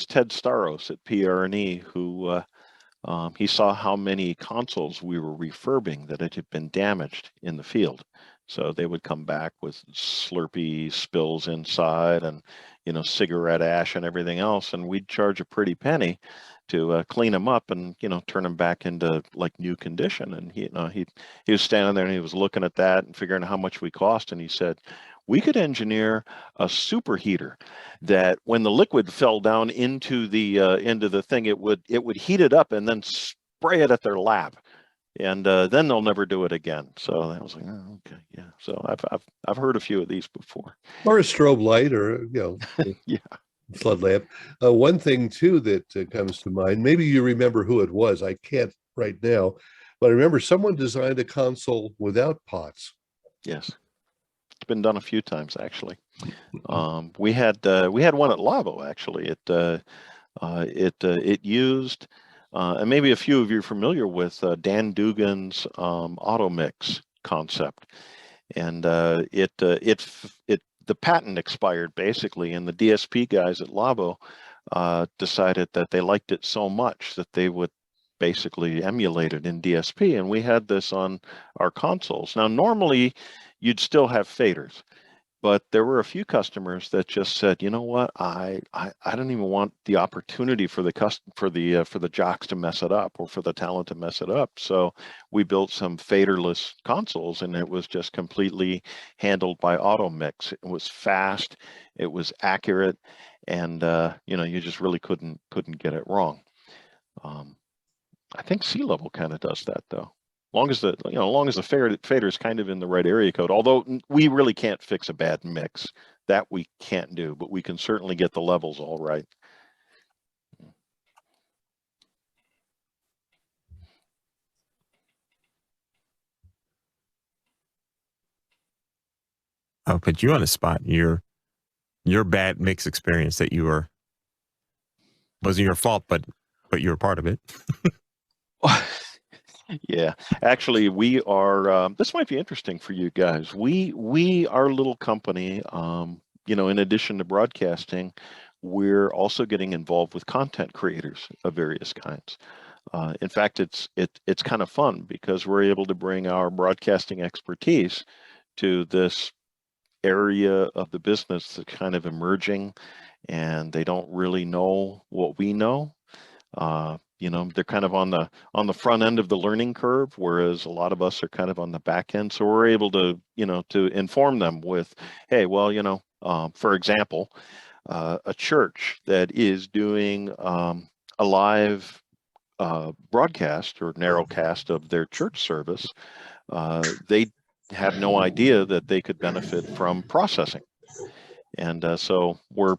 Ted Staros at PRE who he saw how many consoles we were refurbing that had been damaged in the field. So they would come back with Slurpee spills inside and, you know, cigarette ash and everything else. And we'd charge a pretty penny to clean them up and, you know, turn them back into like new condition. And he was standing there and he was looking at that and figuring out how much we cost. And he said, we could engineer a superheater that when the liquid fell down into the thing, it would heat it up and then spray it at their lab, and then they'll never do it again. So I was like, oh, okay, yeah. So I've heard a few of these before. Or a strobe light, or, you know, yeah, flood lamp. One thing too that comes to mind, maybe you remember who it was. I can't right now, but I remember someone designed a console without pots. yes. It's been done a few times actually. We had one at Lavo actually. It used And maybe a few of you are familiar with Dan Dugan's auto mix concept. And the patent expired basically, and the DSP guys at Labo decided that they liked it so much that they would basically emulate it in DSP, and we had this on our consoles. Now, normally you'd still have faders, but there were a few customers that just said, you know what, I don't even want the opportunity for the jocks to mess it up, or for the talent to mess it up. So we built some faderless consoles, and it was just completely handled by auto mix. It was fast, it was accurate, and you just really couldn't get it wrong. I think C-Level kind of does that though. Long as the fader is kind of in the right area code, although we really can't fix a bad mix. That we can't do, but we can certainly get the levels all right. I'll put you on the spot. Your bad mix experience that wasn't your fault, but you were part of it. Yeah, actually, we are. This might be interesting for you guys. Our little company, in addition to broadcasting, we're also getting involved with content creators of various kinds. In fact, it's kind of fun because we're able to bring our broadcasting expertise to this area of the business that's kind of emerging, and they don't really know what we know. They're kind of on the front end of the learning curve, whereas a lot of us are kind of on the back end. So we're able to, to inform them with, hey, well, for example, a church that is doing a live broadcast or narrowcast of their church service, they have no idea that they could benefit from processing. And so we're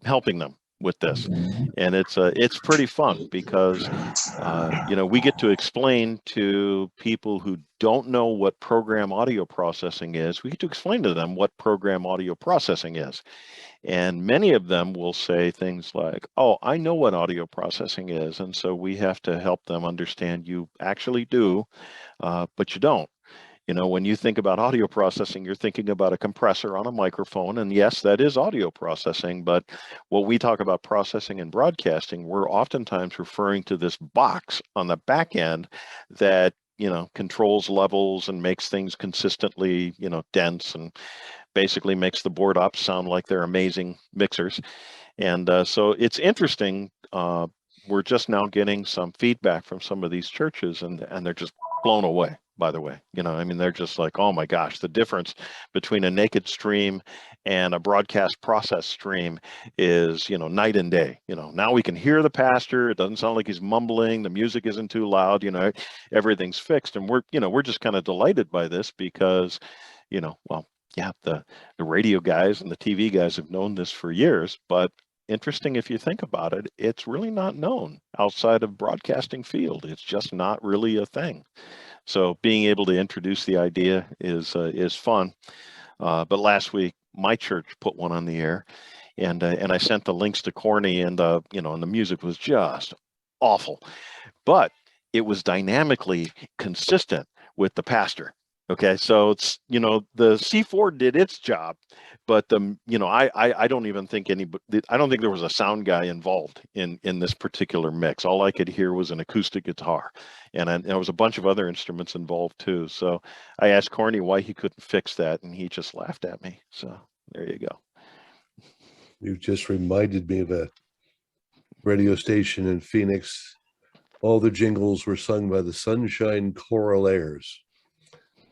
helping them with this, and it's pretty fun because we get to explain to people who don't know what program audio processing is. We get to explain to them what program audio processing is, and many of them will say things like, oh, I know what audio processing is. And so we have to help them understand you actually do, but you don't. When you think about audio processing, you're thinking about a compressor on a microphone, and yes, that is audio processing, but what we talk about processing and broadcasting, we're oftentimes referring to this box on the back end that, controls levels and makes things consistently, dense, and basically makes the board ops sound like they're amazing mixers. And so it's interesting. We're just now getting some feedback from some of these churches, and they're just blown away, by the way. They're just like, oh my gosh, the difference between a naked stream and a broadcast process stream is, night and day. Now we can hear the pastor. It doesn't sound like he's mumbling. The music isn't too loud. Everything's fixed. And we're just kind of delighted by this because, the radio guys and the TV guys have known this for years, but interesting, if you think about it, it's really not known outside of broadcasting field. It's just not really a thing. So being able to introduce the idea is fun. But last week, my church put one on the air, and I sent the links to Corny, and and the music was just awful, but it was dynamically consistent with the pastor. Okay, so it's, the C4 did its job, but I don't even think I don't think there was a sound guy involved in this particular mix. All I could hear was an acoustic guitar, and there was a bunch of other instruments involved too. So I asked Corny why he couldn't fix that, and he just laughed at me. So there you go. You just reminded me of a radio station in Phoenix. All the jingles were sung by the Sunshine Choraleers,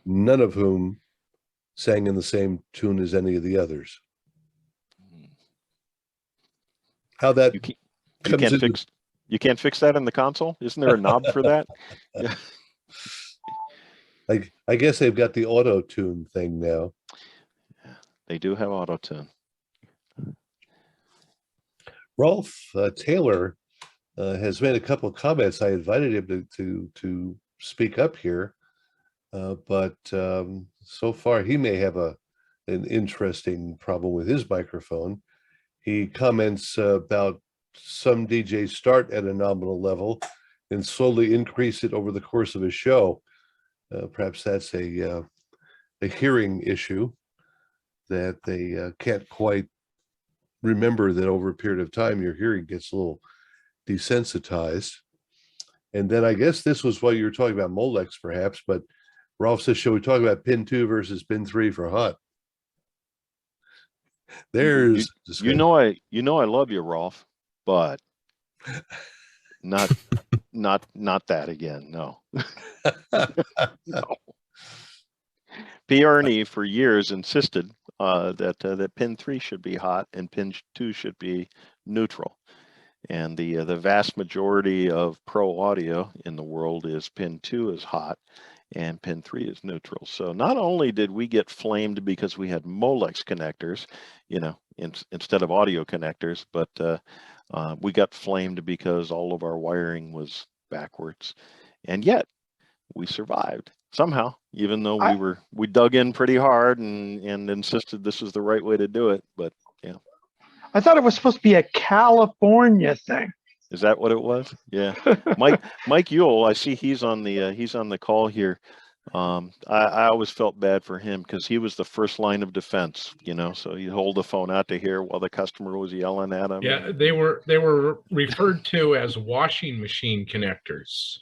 none of whom sang in the same tune as any of the others. How that you can't fix that in the console? Isn't there a knob for that? Yeah. I guess they've got the auto tune thing now. Yeah, they do have auto tune. Rolf Taylor has made a couple of comments. I invited him to speak up here. But so far he may have an interesting problem with his microphone. He comments about some DJs start at a nominal level and slowly increase it over the course of a show. Perhaps that's a hearing issue that they can't quite remember that over a period of time, your hearing gets a little desensitized. And then I guess this was what you were talking about Molex perhaps, but Rolf says, shall we talk about pin 2 versus pin 3 for hot? There's you know I love you, Rolf, but not that again. No. No. PRNE for years insisted that pin 3 should be hot and pin 2 should be neutral. And the vast majority of pro audio in the world is pin 2 is hot and pin 3 is neutral. So not only did we get flamed because we had Molex connectors, instead of audio connectors, but we got flamed because all of our wiring was backwards. And yet we survived somehow, even though we dug in pretty hard and insisted this was the right way to do it. But yeah. I thought it was supposed to be a California thing. Is that what it was? Yeah. Mike Ewell, I see he's on the call here. I always felt bad for him because he was the first line of defense, so you hold the phone out to hear while the customer was yelling at him. Yeah, they were referred to as washing machine connectors.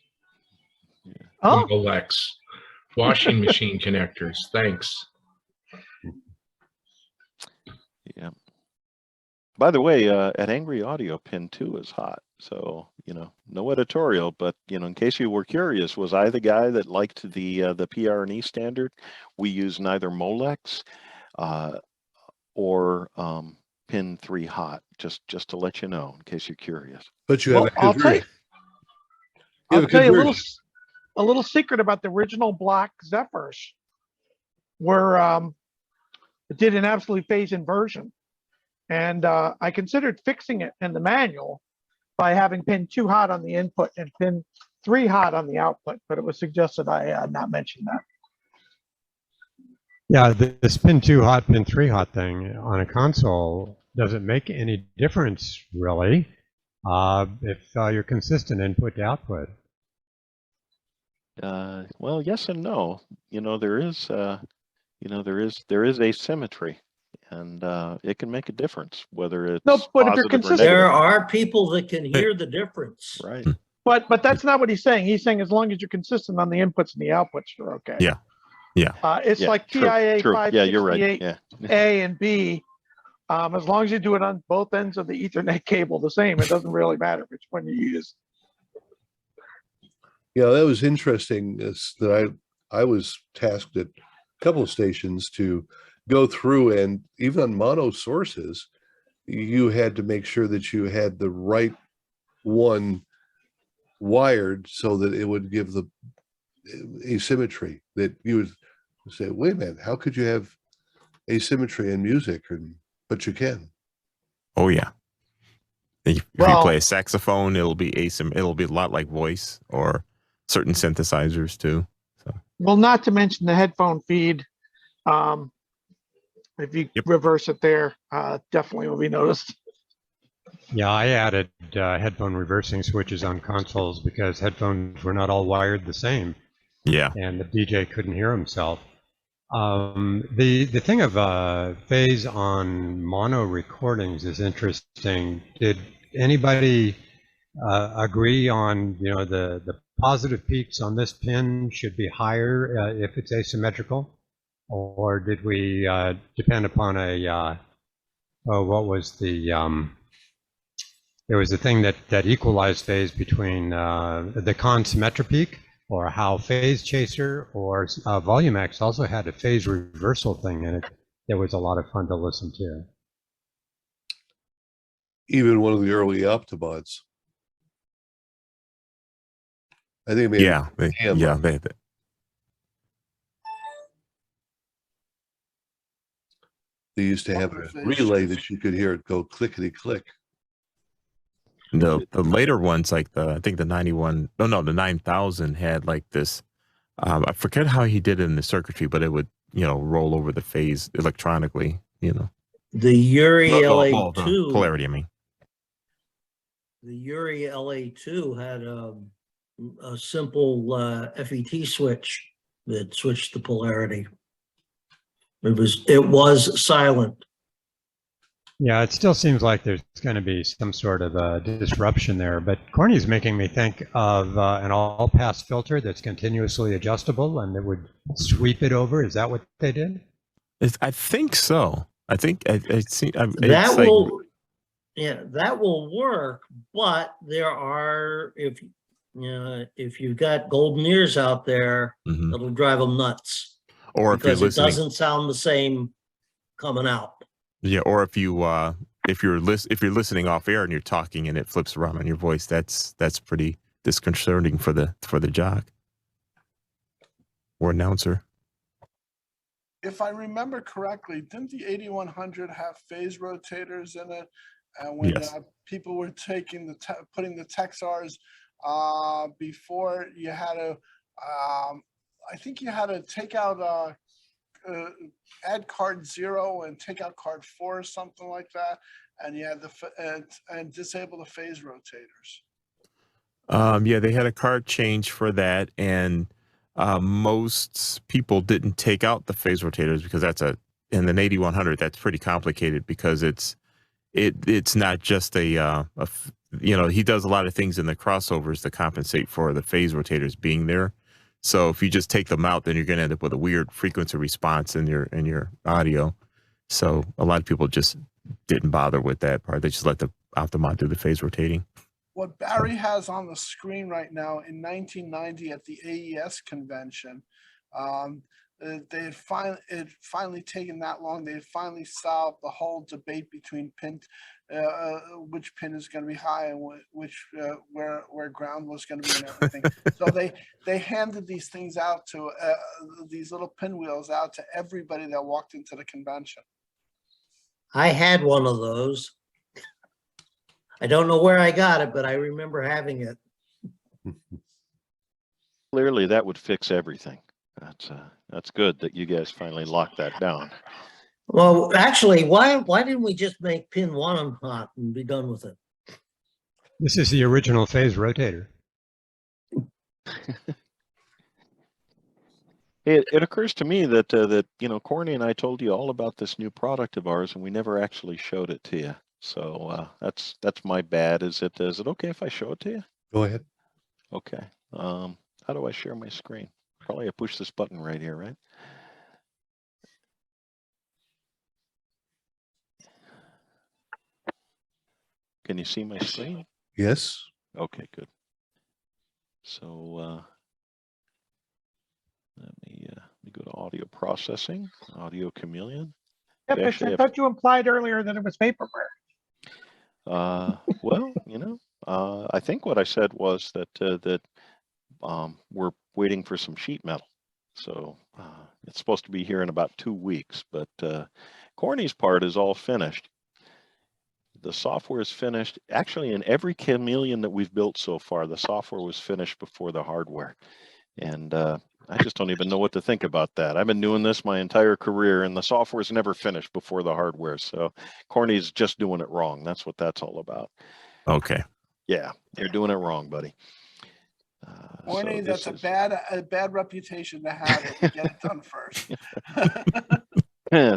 Yeah. Oh, Molex. Washing machine connectors. Thanks. Yeah. By the way, at Angry Audio, pin 2 is hot. So, no editorial, but, in case you were curious, was I the guy that liked the PRNE standard? We use neither Molex or pin 3 hot, just to let you know, in case you're curious. But you have I'll tell you a little secret about the original Black Zephyrs, where it did an absolute phase inversion. And I considered fixing it in the manual by having pin 2 hot on the input and pin 3 hot on the output, but it was suggested I not mention that. Yeah, this pin 2 hot, pin 3 hot thing on a console doesn't make any difference really if you're consistent input to output. Well, yes and no. There is asymmetry. And it can make a difference, whether it's No, but if you're positive or consistent- negative. There are people that can hear the difference. Right. But that's not what he's saying. He's saying as long as you're consistent on the inputs and the outputs, you're okay. Yeah. Yeah. It's Yeah, like true, TIA true. Yeah, you're right. 568 Yeah. A and B. As long as you do it on both ends of the Ethernet cable the same, it doesn't really matter which one you use. Yeah, that was interesting. That I was tasked at a couple of stations to go through, and even on mono sources, you had to make sure that you had the right one wired so that it would give the asymmetry, that you would say, wait a minute, how could you have asymmetry in music? But you can. Oh yeah. If you play a saxophone, it'll be it'll be a lot like voice or certain synthesizers too. So. Well, not to mention the headphone feed. If you reverse it there, definitely will be noticed. Yeah, I added headphone reversing switches on consoles because headphones were not all wired the same. Yeah. And the DJ couldn't hear himself. The thing of phase on mono recordings is interesting. Did anybody agree on, the positive peaks on this pin should be higher if it's asymmetrical? Or did we depend upon what was the, there was a thing that equalized phase between the con symmetric peak, or how Phase Chaser or Volumax also had a phase reversal thing in it. That was a lot of fun to listen to. Even one of the early Optibots. I think maybe they used to have a relay that you could hear it go clickety click. The later ones, like I think the 9000 had like this. I forget how he did it in the circuitry, but it would roll over the phase electronically. The Uri LA2 polarity. I mean, the Yuri LA2 had a simple FET switch that switched the polarity. It was silent. Yeah, it still seems like there's going to be some sort of disruption there. But Corny's making me think of an all-pass filter that's continuously adjustable and that would sweep it over. Is that what they did? I think so. I think I see. That will, yeah, that will work. But there are, if you've got golden ears out there, Mhm. it'll drive them nuts. Or if you're because it listening, doesn't sound the same coming out. yeah. Or if you're listening off air and you're talking and it flips around on your voice, that's pretty disconcerting for the jock or announcer. If I remember correctly, didn't the 8100 have phase rotators in it? And when Yes. People were taking putting the Texars before, you had to, I think you had to take out add card 0 and take out card 4 or something like that, and you had and disable the phase rotators. Yeah, they had a card change for that, and most people didn't take out the phase rotators because in an 8100 that's pretty complicated because it's not just he does a lot of things in the crossovers to compensate for the phase rotators being there. So if you just take them out, then you're going to end up with a weird frequency response in your audio. So a lot of people just didn't bother with that part. They just let the Optimon do the phase rotating. What Barry has on the screen right now, in 1990 at the AES convention, it finally taken that long. They had finally solved the whole debate between which pin is going to be high and where ground was going to be and everything. So they handed these things out to these little pinwheels out to everybody that walked into the convention. I had one of those. I don't know where I got it, but I remember having it. Clearly, that would fix everything. That's good that you guys finally locked that down. Well, actually, why didn't we just make pin 1 hot and be done with it? This is the original phase rotator. It occurs to me that Corny and I told you all about this new product of ours, and we never actually showed it to you. So that's my bad. Is it okay if I show it to you? Go ahead. Okay. How do I share my screen? Probably I push this button right here, right? Can you see my screen? Yes. Okay, good. So let me go to audio processing, audio chameleon. Catfish, I thought you implied earlier that it was vaporware. Well, I think what I said was that we're waiting for some sheet metal. So it's supposed to be here in about 2 weeks, but Corny's part is all finished. The software is finished. Actually, in every chameleon that we've built so far, the software was finished before the hardware. And I just don't even know what to think about that. I've been doing this my entire career, and the software's never finished before the hardware. So Corny's just doing it wrong. That's what that's all about. Okay. Yeah, you're doing it wrong, buddy. Corny, that's a bad reputation to have if you get it done first.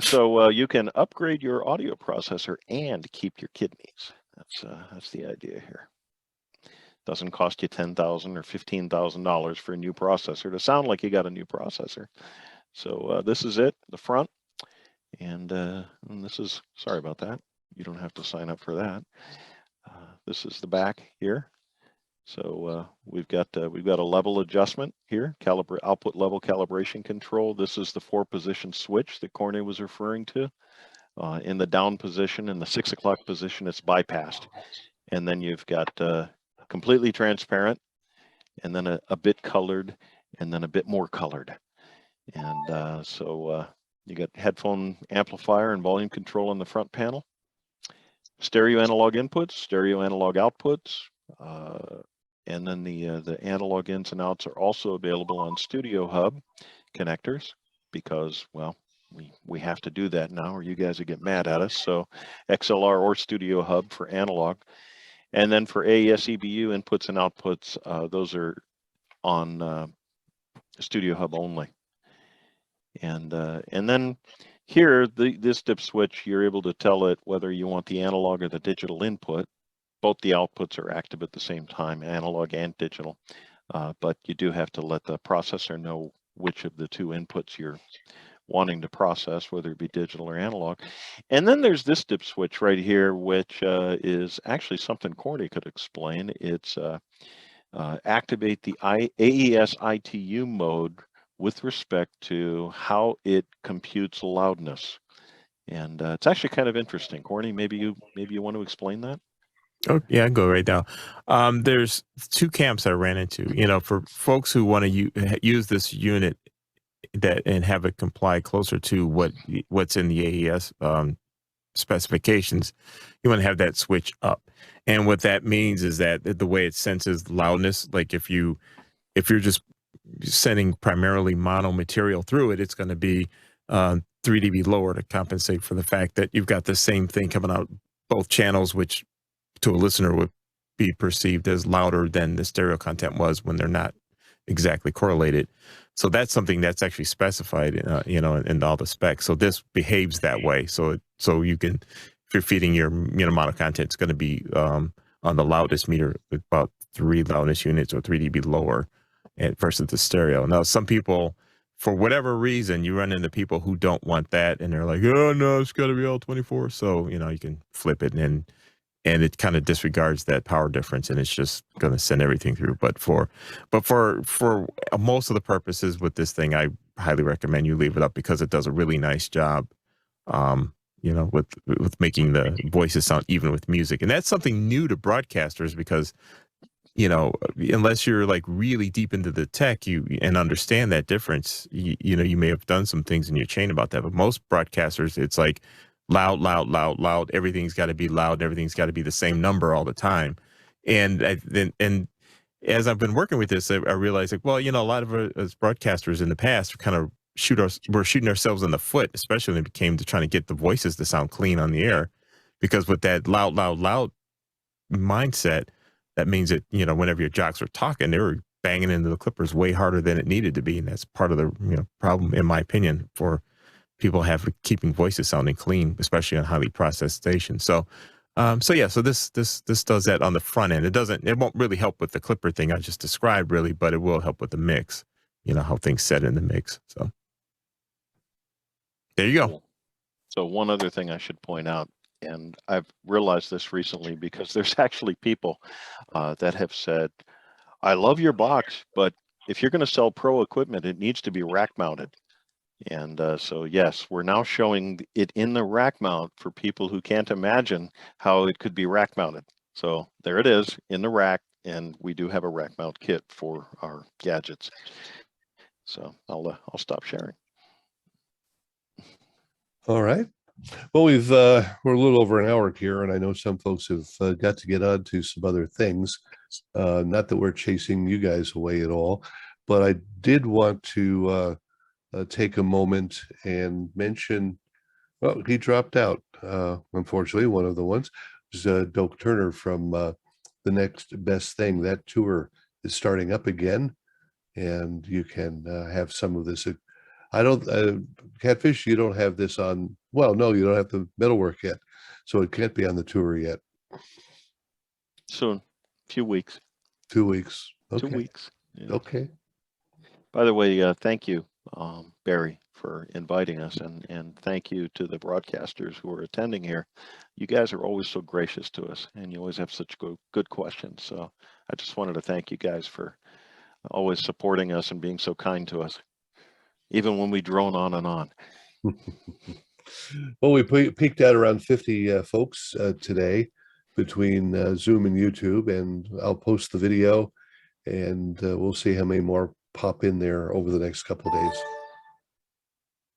So you can upgrade your audio processor and keep your kidneys. That's the idea here. Doesn't cost you $10,000 or $15,000 for a new processor to sound like you got a new processor. So this is it, the front, and this is, sorry about that. You don't have to sign up for that. This is the back here. So we've got a level adjustment here, output level calibration control. This is the 4-position switch that Corny was referring to. In the down position, in the 6 o'clock position, it's bypassed. And then you've got completely transparent, and then a bit colored, and then a bit more colored. And so you got headphone amplifier and volume control on the front panel. Stereo analog inputs, stereo analog outputs. And then the analog ins and outs are also available on Studio Hub connectors because, well, we have to do that now or you guys will get mad at us. So XLR or Studio Hub for analog. And then for AES EBU inputs and outputs, those are on Studio Hub only. And then here, this dip switch, you're able to tell it whether you want the analog or the digital input. Both the outputs are active at the same time, analog and digital. But you do have to let the processor know which of the two inputs you're wanting to process, whether it be digital or analog. And then there's this dip switch right here, which is actually something Corny could explain. It's activate the AES ITU mode with respect to how it computes loudness. And it's actually kind of interesting. Corny, maybe you want to explain that? Oh, yeah, I can go right now. There's two camps I ran into. You know, for folks who want to use this unit and have it comply closer to what's in the AES specifications, you want to have that switch up. And what that means is that the way it senses loudness, like if you're just sending primarily mono material through it, it's going to be 3 dB lower to compensate for the fact that you've got the same thing coming out both channels, which to a listener would be perceived as louder than the stereo content was when they're not exactly correlated. So that's something that's actually specified, in all the specs. So this behaves that way. So you can, if you're feeding your mono content, it's going to be on the loudest meter about 3 loudness units or 3 dB lower versus the stereo. Now, some people, for whatever reason, you run into people who don't want that, and they're like, "Oh no, it's got to be all 24." So you can flip it and it kind of disregards that power difference, and it's just going to send everything through. But for most of the purposes with this thing, I highly recommend you leave it up because it does a really nice job, with making the voices sound even with music. And that's something new to broadcasters because, unless you're like really deep into the tech, and understand that difference, you may have done some things in your chain about that. But most broadcasters, it's like, loud, loud, loud, loud. Everything's got to be loud. Everything's got to be the same number all the time. And as I've been working with this, I realized, like, well, a lot of us as broadcasters in the past we're shooting ourselves in the foot, especially when it came to trying to get the voices to sound clean on the air, because with that loud, loud, loud mindset, that means that whenever your jocks are talking, they were banging into the clippers way harder than it needed to be, and that's part of the problem, in my opinion, for people keeping voices sounding clean, especially on highly processed stations. So this does that on the front end. It won't really help with the clipper thing I just described, really, but it will help with the mix, how things set in the mix. So there you go. So one other thing I should point out, and I've realized this recently because there's actually people that have said, "I love your box, but if you're going to sell pro equipment, it needs to be rack mounted." And so, yes, we're now showing it in the rack mount for people who can't imagine how it could be rack mounted. So there it is in the rack, and we do have a rack mount kit for our gadgets. So I'll stop sharing. All right. Well, we're a little over an hour here, and I know some folks have got to get on to some other things. Not that we're chasing you guys away at all, but I did want to take a moment and mention, well, he dropped out, unfortunately, one of the ones is Doak Turner from The Next Best Thing. That tour is starting up again, and you can have some of this. I don't, Catfish, you don't have this on, well, no, you don't have the metalwork yet, so it can't be on the tour yet. Soon, few weeks. 2 weeks. Okay. 2 weeks. Yeah. Okay. By the way, thank you, Barry, for inviting us, and thank you to the broadcasters who are attending here. You guys are always so gracious to us, and you always have such good questions. So I just wanted to thank you guys for always supporting us and being so kind to us, even when we drone on and on. Well, we peaked at around 50 folks today between Zoom and YouTube, and I'll post the video, and we'll see how many more pop in there over the next couple of days.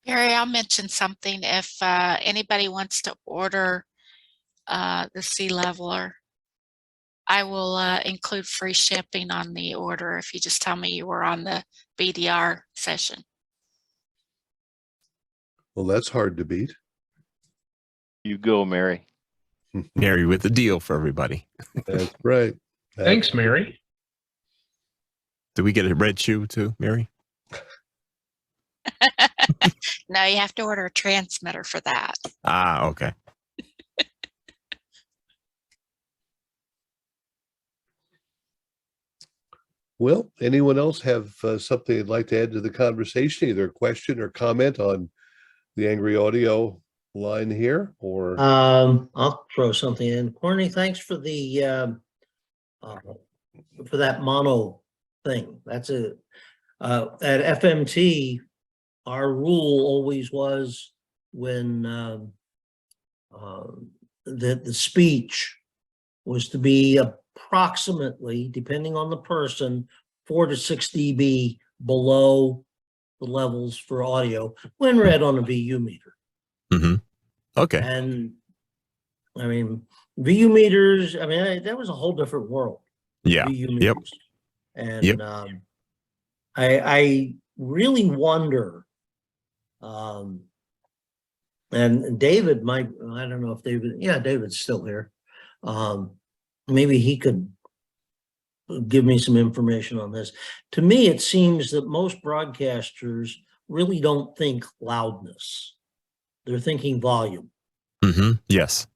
Barry, I'll mention something. If anybody wants to order the sea leveler, I will include free shipping on the order if you just tell me you were on the BDR session. Well, that's hard to beat. You go, Mary. Mary with the deal for everybody. That's right. Thanks, Mary. Do we get a red shoe too, Mary? No, you have to order a transmitter for that. Ah, okay. Well, anyone else have something they'd like to add to the conversation, either a question or comment on the Angry Audio line here, or I'll throw something in. Corny, thanks for for that mono thing. That's at FMT, our rule always was when the speech was to be approximately, depending on the person, 4 to 6 dB below the levels for audio when read on a VU meter. Mm-hmm. Okay. And I mean, VU meters, I mean, that was a whole different world. Yeah. VU Yep. meters. And I really wonder, and David might, I don't know if David's still here. Maybe he could give me some information on this. To me, it seems that most broadcasters really don't think loudness. They're thinking volume. Mm-hmm. Yes.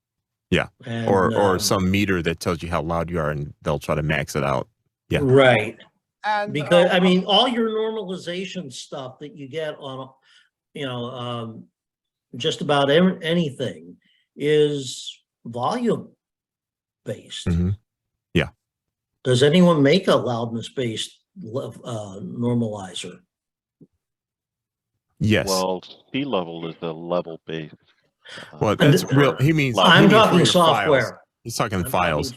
Yeah. And, or some meter that tells you how loud you are, and they'll try to max it out. Yeah. Right. And Because I mean, all your normalization stuff that you get on, just about anything is volume based. Mm-hmm. Yeah. Does anyone make a loudness based normalizer? Yes. Well, C level is the level based. Well, that's real. He means. I'm he means for talking your software. files. He's talking I'm files.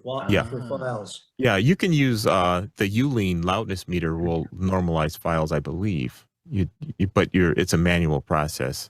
talking Yeah. for files. Yeah, you can use the Ulean loudness meter will normalize files, I believe. But it's a manual process.